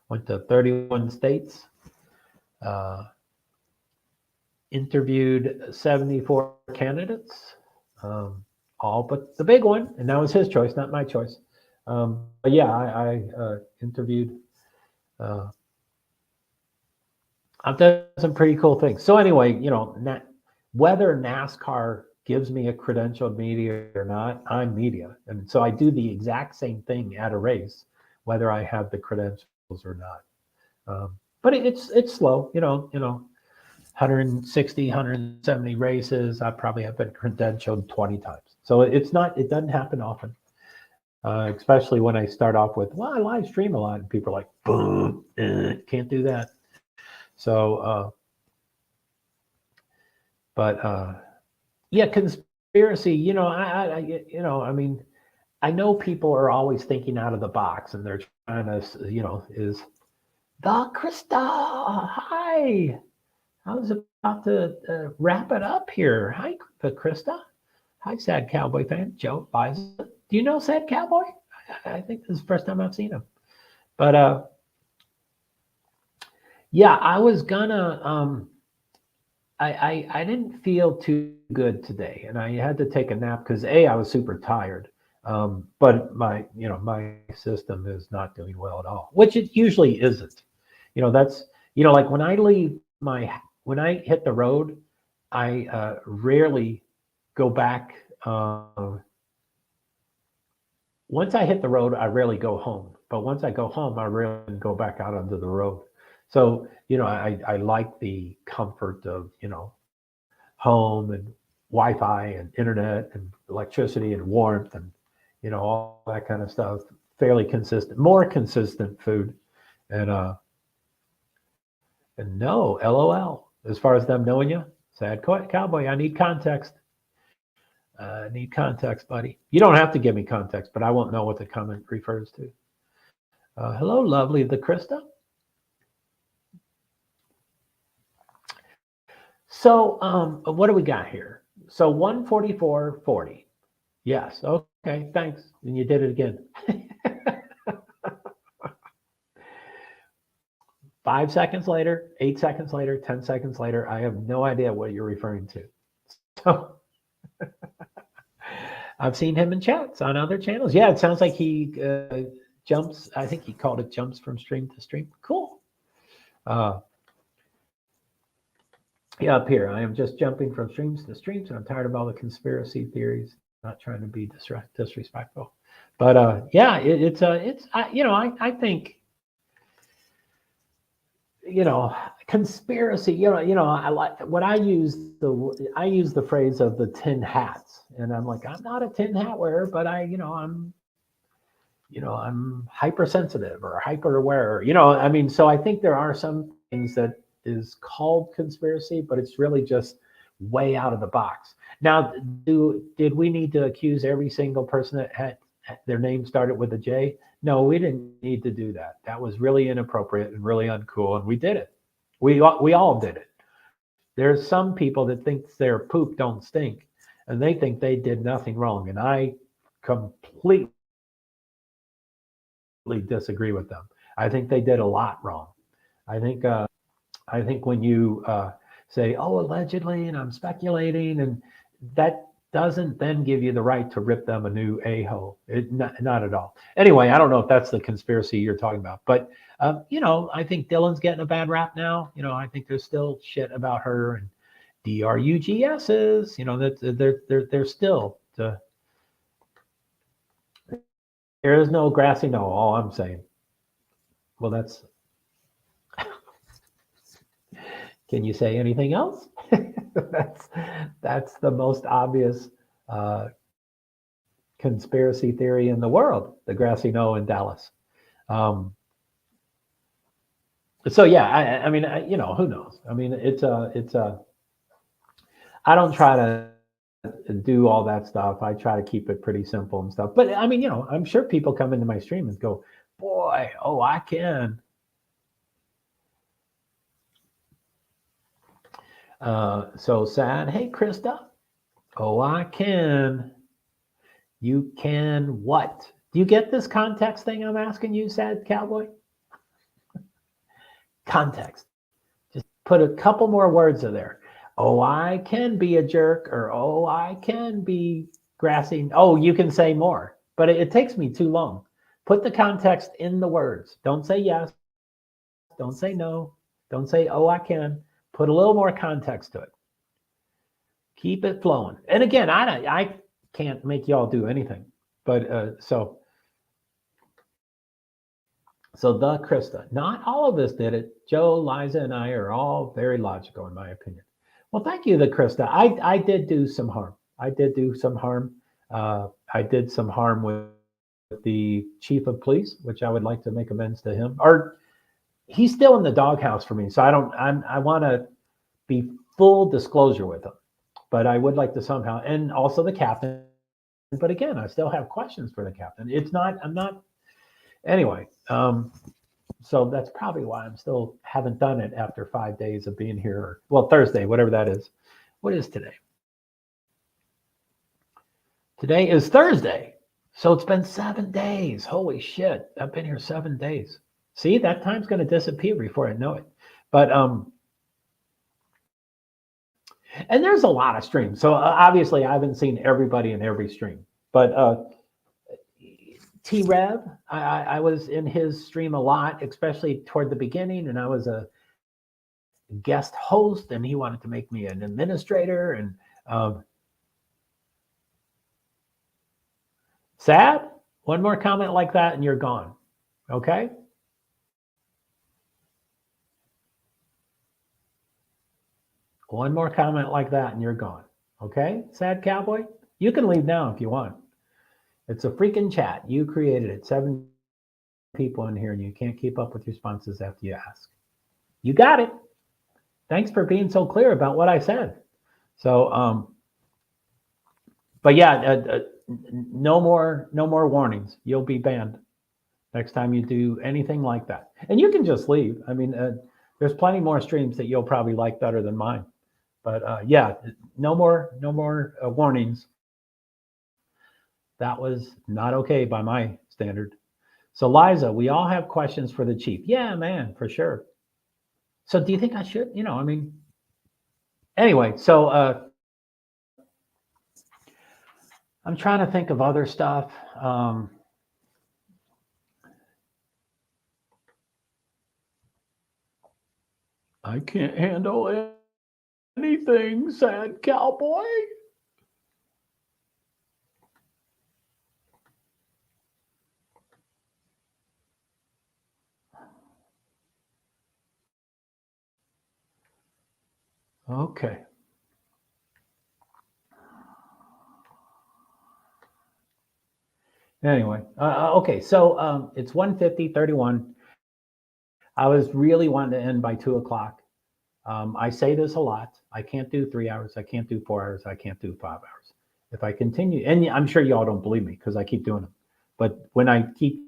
Went to 31 states. Uh, Interviewed 74 candidates, all but the big one, and that was his choice, not my choice. But yeah, I interviewed. Uh, I've done some pretty cool things. So anyway, whether NASCAR gives me a credentialed media or not, I'm media, and so I do the exact same thing at a race, whether I have the credentials or not. But it's slow, 160, 170 races. I probably have been credentialed 20 times. So it doesn't happen often, especially when I start off with, well, I live stream a lot, and people are like, boom, can't do that. So, but yeah, conspiracy, I mean, I know people are always thinking out of the box and they're trying to, is the Krista, hi. I was about to wrap it up here. Hi, Krista. Hi, Sad Cowboy fan. Joe Bison. Do you know Sad Cowboy? I think this is the first time I've seen him. But yeah, I was gonna. I didn't feel too good today, and I had to take a nap because I was super tired. But my system is not doing well at all, which it usually isn't. That's like when I hit the road, I rarely go back. Once I hit the road, I rarely go home. But once I go home, I rarely go back out onto the road. So, I like the comfort of, home and Wi-Fi and internet and electricity and warmth and, all that kind of stuff. Fairly consistent, more consistent food. And no, LOL. As far as them knowing you, sad cowboy, I need context. Need context, buddy. You don't have to give me context, but I won't know what the comment refers to. Hello, lovely the Krista. So what do we got here? So 144.40. Yes. Okay. Thanks. And you did it again. 5 seconds later, 8 seconds later, 10 seconds later, I have no idea what you're referring to. So I've seen him in chats on other channels. Yeah, it sounds like he jumps. I think he called it jumps from stream to stream. Cool. Yeah, up here, I am just jumping from streams to streams, and I'm tired of all the conspiracy theories. Not trying to be disrespectful, but yeah, I think conspiracy. I like what I use the phrase of the tin hats, and I'm like, I'm not a tin hat wearer, but I'm hypersensitive or hyper aware. So I think there are some things that is called conspiracy, but it's really just way out of the box. Now, did we need to accuse every single person that had their name started with a J? No, we didn't need to do that. That was really inappropriate and really uncool, and we did it. We all did it. There's some people that think their poop don't stink, and they think they did nothing wrong, and I completely disagree with them. I think they did a lot wrong. I think when you say, "Oh, allegedly," and I'm speculating, and that doesn't then give you the right to rip them a new a-hole. Not at all. Anyway, I don't know if that's the conspiracy you're talking about, but I think Dylan's getting a bad rap now. I think there's still shit about her and DRUGSs. That they're still. There is no grassy knoll. All I'm saying. Well, that's. Can you say anything else? that's the most obvious conspiracy theory in the world, the grassy knoll in Dallas. So yeah, I mean, who knows? I mean, it's a. I don't try to do all that stuff. I try to keep it pretty simple and stuff. But I mean, I'm sure people come into my stream and go, "Boy, oh, I can." So sad. Hey, Krista. Oh, I can. You can what? Do you get this context thing I'm asking you, sad cowboy? Context. Just put a couple more words in there. Oh, I can be a jerk, or oh, I can be grassy. Oh, you can say more, but it takes me too long. Put the context in the words. Don't say yes. Don't say no. Don't say, oh, I can. Put a little more context to it. Keep it flowing. And again, I can't make y'all do anything. But so the Krista, not all of us did it. Joe, Liza, and I are all very logical, in my opinion. Well, thank you, the Krista. I did do some harm. I did do some harm. I did some harm with the chief of police, which I would like to make amends to him. Or he's still in the doghouse for me, so I want to be full disclosure with him. But I would like to somehow, and also the captain. But again, I still have questions for the captain. I'm not. Anyway, so that's probably why I'm still haven't done it after 5 days of being here. Well, Thursday, whatever that is. What is today? Today is Thursday. So it's been 7 days. Holy shit. I've been here 7 days. See, that time's going to disappear before I know it. But, and there's a lot of streams. So obviously I haven't seen everybody in every stream, but T-Rev, I was in his stream a lot, especially toward the beginning, and I was a guest host, and he wanted to make me an administrator. And sad, one more comment like that and you're gone. Okay? One more comment like that and you're gone. Okay, sad cowboy? You can leave now if you want. It's a freaking chat. You created it. 7 people in here, and you can't keep up with responses after you ask. You got it. Thanks for being so clear about what I said. So, but yeah, no more warnings. You'll be banned next time you do anything like that. And you can just leave. I mean, there's plenty more streams that you'll probably like better than mine. But yeah, no more warnings. That was not okay by my standard. So Liza, we all have questions for the chief. Yeah, man, for sure. So do you think I should? I mean, anyway, so I'm trying to think of other stuff. I can't handle anything, sad cowboy. Okay. Anyway, okay, so it's 1:50, 31. I was really wanting to end by 2 o'clock. I say this a lot. I can't do 3 hours. I can't do 4 hours. I can't do 5 hours. If I continue, and I'm sure y'all don't believe me because I keep doing them. But when I keep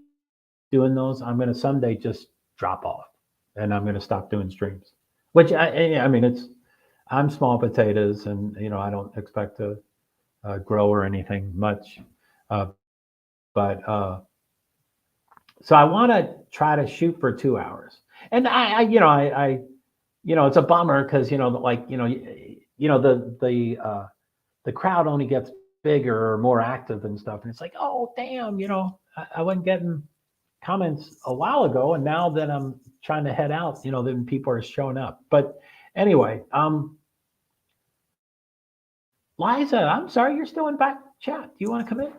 doing those, I'm going to someday just drop off, and I'm going to stop doing streams. Which I mean, I'm small potatoes, and I don't expect to grow or anything much. But so I want to try to shoot for 2 hours, and I it's a bummer because the crowd only gets bigger or more active and stuff, and it's like, oh damn, I wasn't getting comments a while ago, and now that I'm trying to head out, then people are showing up. But anyway, Liza, I'm sorry, you're still in back chat. Do you want to come in?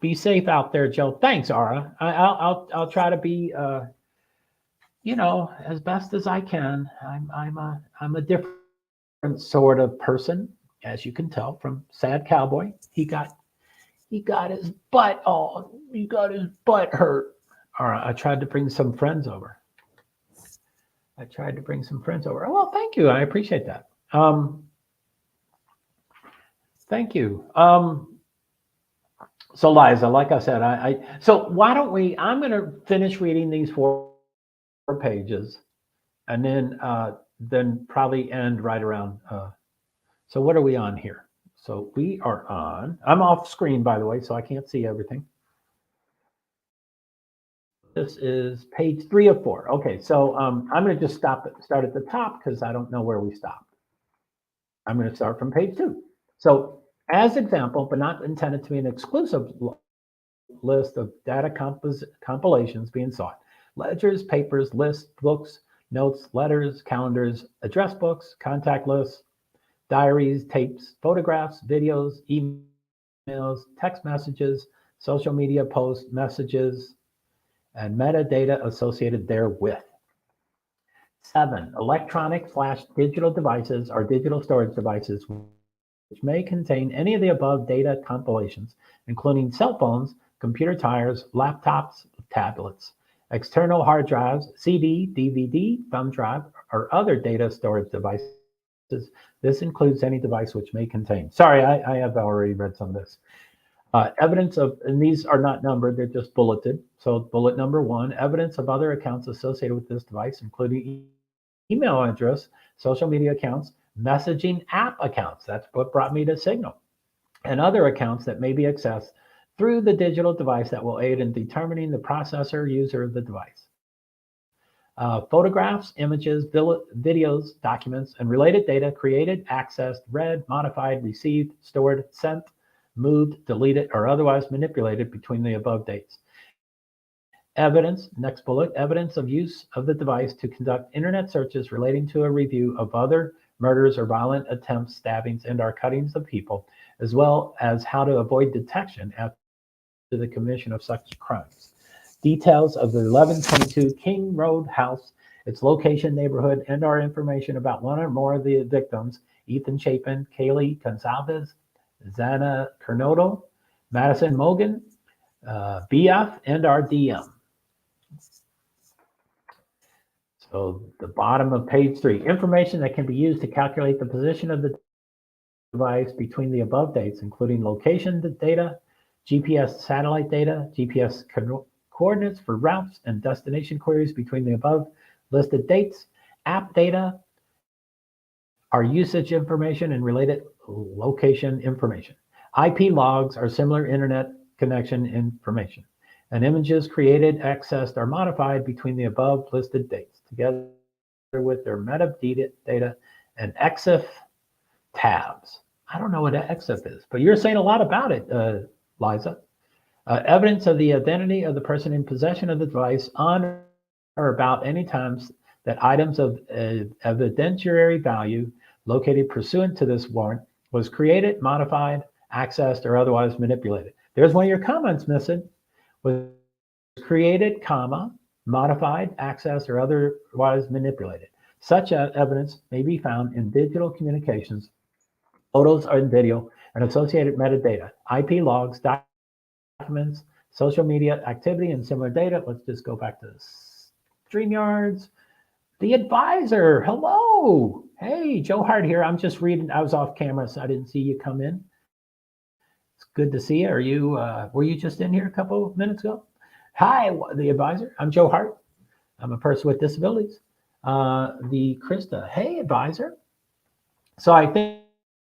Be safe out there, Joe. Thanks, Ara. I'll try to be as best as I can. I'm a different sort of person, as you can tell from Sad Cowboy. He got his butt he got his butt hurt. All right, I tried to bring some friends over. Oh, well, thank you. I appreciate that. Thank you. So Liza, like I said, so why don't I'm going to finish reading these 4 pages, and then probably end right around. So what are we on here? So we are on. I'm off screen, by the way, so I can't see everything. This is page 3 of 4. Okay, so I'm going to just start at the top because I don't know where we stopped. I'm going to start from page 2. So as example, but not intended to be an exclusive list of data compilations being sought: ledgers, papers, lists, books, notes, letters, calendars, address books, contact lists, diaries, tapes, photographs, videos, emails, text messages, social media posts, messages, and metadata associated therewith. 7, electronic/digital devices or digital storage devices which may contain any of the above data compilations, including cell phones, computer tires, laptops, tablets, external hard drives, CD, DVD, thumb drive, or other data storage devices. This includes any device which may contain. Sorry, I have already read some of this. Evidence of, and these are not numbered, they're just bulleted. So bullet number 1, evidence of other accounts associated with this device, including email address, social media accounts, messaging app accounts. That's what brought me to Signal. And other accounts that may be accessed through the digital device that will aid in determining the processor user of the device. Photographs, images, videos, documents, and related data created, accessed, read, modified, received, stored, sent, moved, deleted, or otherwise manipulated between the above dates. Evidence, next bullet, evidence of use of the device to conduct internet searches relating to a review of other murders or violent attempts, stabbings, and/or cuttings of people, as well as how to avoid detection after the commission of such crimes. Details of the 1122 King Road house, its location, neighborhood, and/or information about one or more of the victims: Ethan Chapin, Kaylee Gonzalez, Zana Cornodo, Madison Mogan, BF, and our DM. So the bottom of page 3, information that can be used to calculate the position of the device between the above dates, including location data, GPS satellite data, GPS coordinates for routes and destination queries between the above listed dates, app data, are usage information and related location information. IP logs are similar internet connection information. And images created, accessed, or modified between the above listed dates, together with their metadata and EXIF tabs. I don't know what EXIF is, but you're saying a lot about it, Liza. Evidence of the identity of the person in possession of the device on or about any times that items of evidentiary value located pursuant to this warrant was created, modified, accessed, or otherwise manipulated. There's one of your comments missing. Was created, comma, modified, accessed, or otherwise manipulated. Such evidence may be found in digital communications, photos and video, and associated metadata, IP logs, documents, social media activity, and similar data. Let's just go back to StreamYards. The advisor, hello. Hey, JoeHart here. I'm just reading. I was off camera, so I didn't see you come in. It's good to see you. Are you? Were you just in here a couple of minutes ago? Hi, the advisor. I'm JoeHart. I'm a person with disabilities. The Krista. Hey, advisor. So I think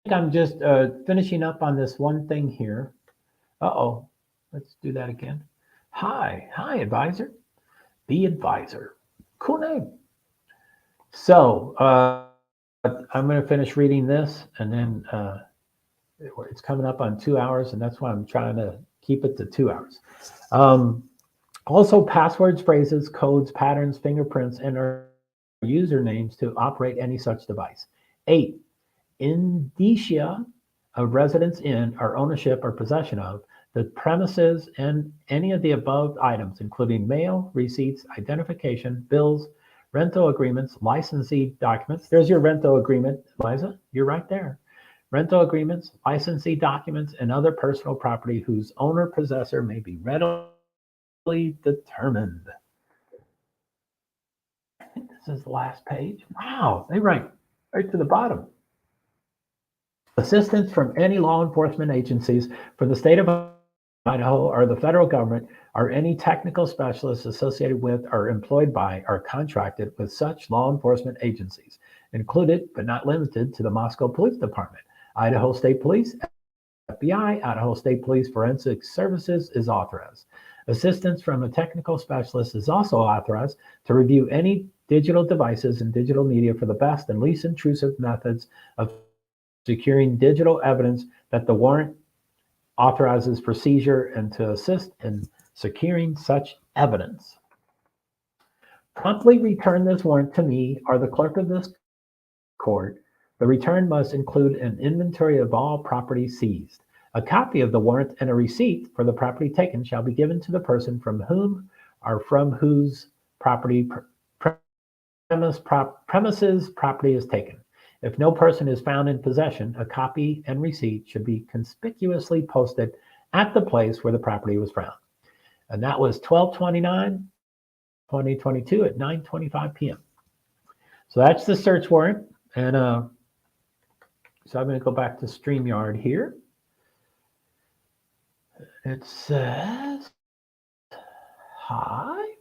I'm just finishing up on this one thing here. Uh-oh. Let's do that again. Hi, advisor. The advisor. Cool name. So I'm going to finish reading this, and then it's coming up on 2 hours, and that's why I'm trying to keep it to 2 hours. Also, passwords, phrases, codes, patterns, fingerprints, and our usernames to operate any such device. 8, indicia of residence in, or ownership or possession of, the premises and any of the above items, including mail, receipts, identification, bills, rental agreements, licensee documents. There's your rental agreement, Liza. You're right there. Rental agreements, licensee documents, and other personal property whose owner possessor may be readily determined. I think this is the last page. Wow, they write right to the bottom. Assistance from any law enforcement agencies for the state of Idaho or the federal government, or any technical specialists associated with or employed by or contracted with such law enforcement agencies, included but not limited to the Moscow Police Department, Idaho State Police, FBI, Idaho State Police Forensic Services is authorized. Assistance from a technical specialist is also authorized to review any digital devices and digital media for the best and least intrusive methods of securing digital evidence that the warrant authorizes for seizure and to assist in securing such evidence. Promptly return this warrant to me or the clerk of this court. The return must include an inventory of all property seized. A copy of the warrant and a receipt for the property taken shall be given to the person from whom or from whose property premises property is taken. If no person is found in possession, a copy and receipt should be conspicuously posted at the place where the property was found. And that was 12/29/2022 at 9:25 p.m. So that's the search warrant. And so I'm going to go back to StreamYard here. It says, hi.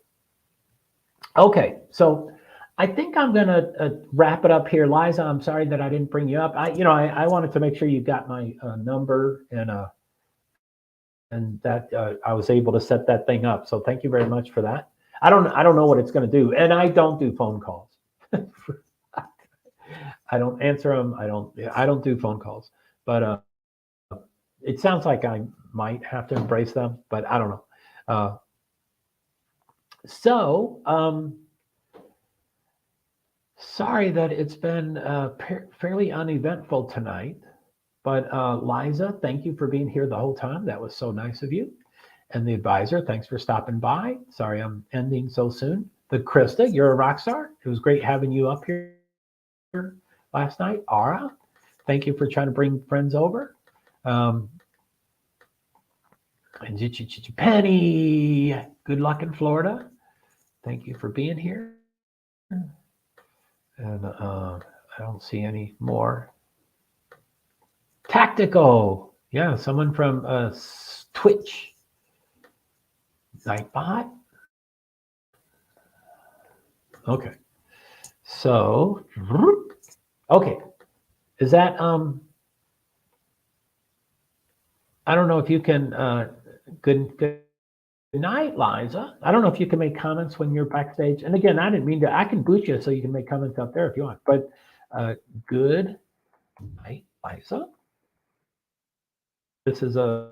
Okay, so I think I'm going to wrap it up here. Liza, I'm sorry that I didn't bring you up. I wanted to make sure you got my number and that I was able to set that thing up. So thank you very much for that. I don't know what it's going to do, and I don't do phone calls. I don't answer them. I don't do phone calls, but it sounds like I might have to embrace them, but I don't know. Sorry that it's been fairly uneventful tonight, but Liza, thank you for being here the whole time. That was so nice of you. And the advisor, thanks for stopping by. Sorry I'm ending so soon. The Krista, you're a rock star. It was great having you up here last night. Ara, thank you for trying to bring friends over. And Penny, good luck in Florida. Thank you for being here. And I don't see any more. Tactical. Yeah, someone from Twitch. Nightbot. Okay. So, okay. Is that I don't know if you can good night, Liza. I don't know if you can make comments when you're backstage. And again, I didn't mean to. I can boot you so you can make comments out there if you want. But good night, Liza. This is a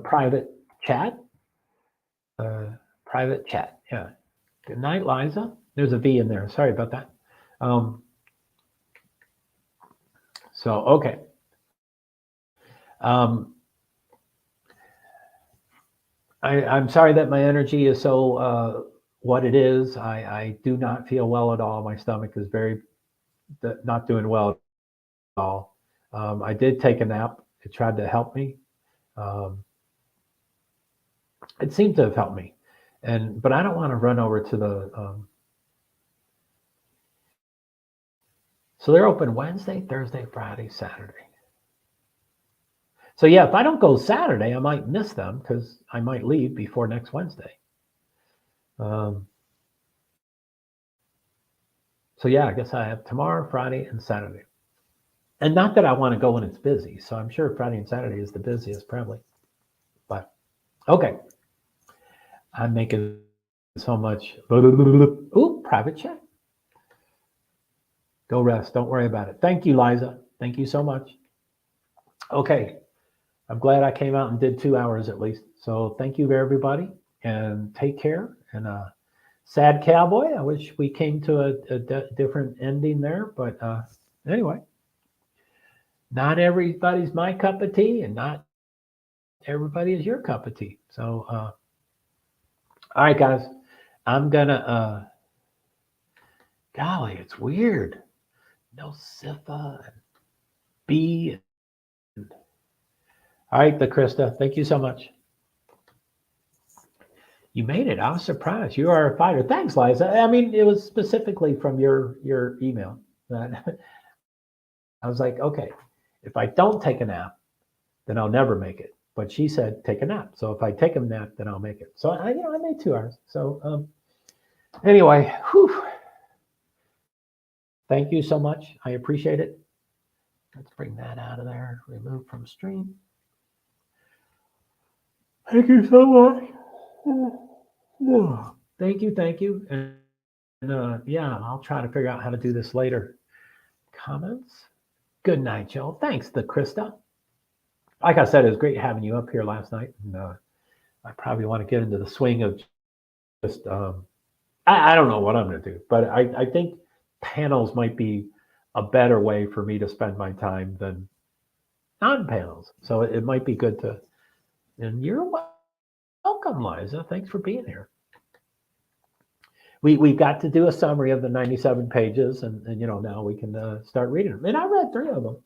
private chat. Private chat. Yeah. Good night, Liza. There's a V in there. Sorry about that. So okay. I'm sorry that my energy is so what it is. I do not feel well at all. My stomach is very not doing well at all. I did take a nap. It tried to help me. It seemed to have helped me, but I don't want to run over to the. So they're open Wednesday, Thursday, Friday, Saturday. So yeah, if I don't go Saturday, I might miss them because I might leave before next Wednesday. So yeah, I guess I have tomorrow, Friday, and Saturday. And not that I want to go when it's busy. So I'm sure Friday and Saturday is the busiest probably. But okay. I'm making so much. Ooh, private chat. Go rest. Don't worry about it. Thank you, Liza. Thank you so much. Okay. I'm glad I came out and did 2 hours at least. So thank you, everybody, and take care. And sad cowboy. I wish we came to a different ending there, but anyway, not everybody's my cup of tea, and not everybody is your cup of tea. So, all right, guys, I'm gonna. Golly, it's weird. No Sifa and B. All right, the Krista. Thank you so much. You made it. I was surprised. You are a fighter. Thanks, Liza. I mean, it was specifically from your email. That I was like, okay, if I don't take a nap, then I'll never make it. But she said, take a nap. So if I take a nap, then I'll make it. So I made 2 hours. So anyway, whew. Thank you so much. I appreciate it. Let's bring that out of there. Remove from stream. Thank you so much. Thank you. And yeah, I'll try to figure out how to do this later. Comments? Good night, Joe. Thanks, the Krista. Like I said, it was great having you up here last night. And I probably want to get into the swing of just, I don't know what I'm going to do, but I think panels might be a better way for me to spend my time than non-panels. So it might be good to, and you're welcome, Liza. Thanks for being here. We've got to do a summary of the 97 pages, and now we can start reading them. And I read 3 of them,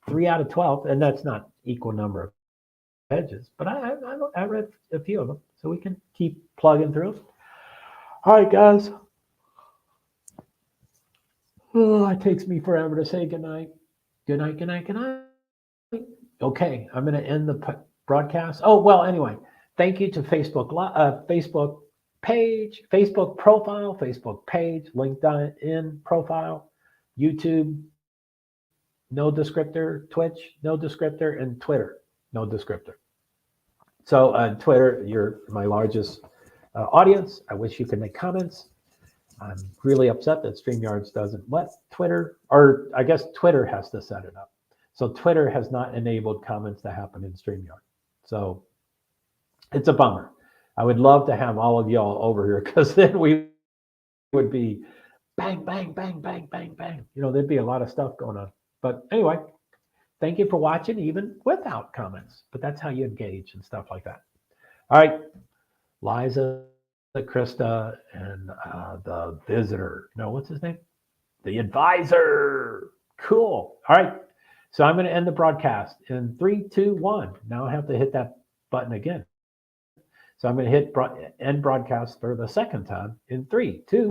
3 out of 12, and that's not equal number of pages, but I read a few of them, so we can keep plugging through. All right, guys. Oh, it takes me forever to say goodnight. Good night. Okay, I'm going to end the broadcast. Oh, well, anyway, thank you to Facebook page, Facebook profile, Facebook page, LinkedIn profile, YouTube, no descriptor, Twitch, no descriptor, and Twitter, no descriptor. So on Twitter, you're my largest audience. I wish you could make comments. I'm really upset that StreamYards doesn't let Twitter, or I guess Twitter has to set it up. So Twitter has not enabled comments to happen in StreamYard. So it's a bummer. I would love to have all of y'all over here, because then we would be bang, bang, bang, bang, bang, bang. There'd be a lot of stuff going on. But anyway, thank you for watching, even without comments. But that's how you engage and stuff like that. All right, Liza, Krista, and the visitor. No, what's his name? The advisor. Cool. All right. So I'm going to end the broadcast in 3, 2, 1. Now I have to hit that button again. So I'm going to hit end broadcast for the second time in 3, 2.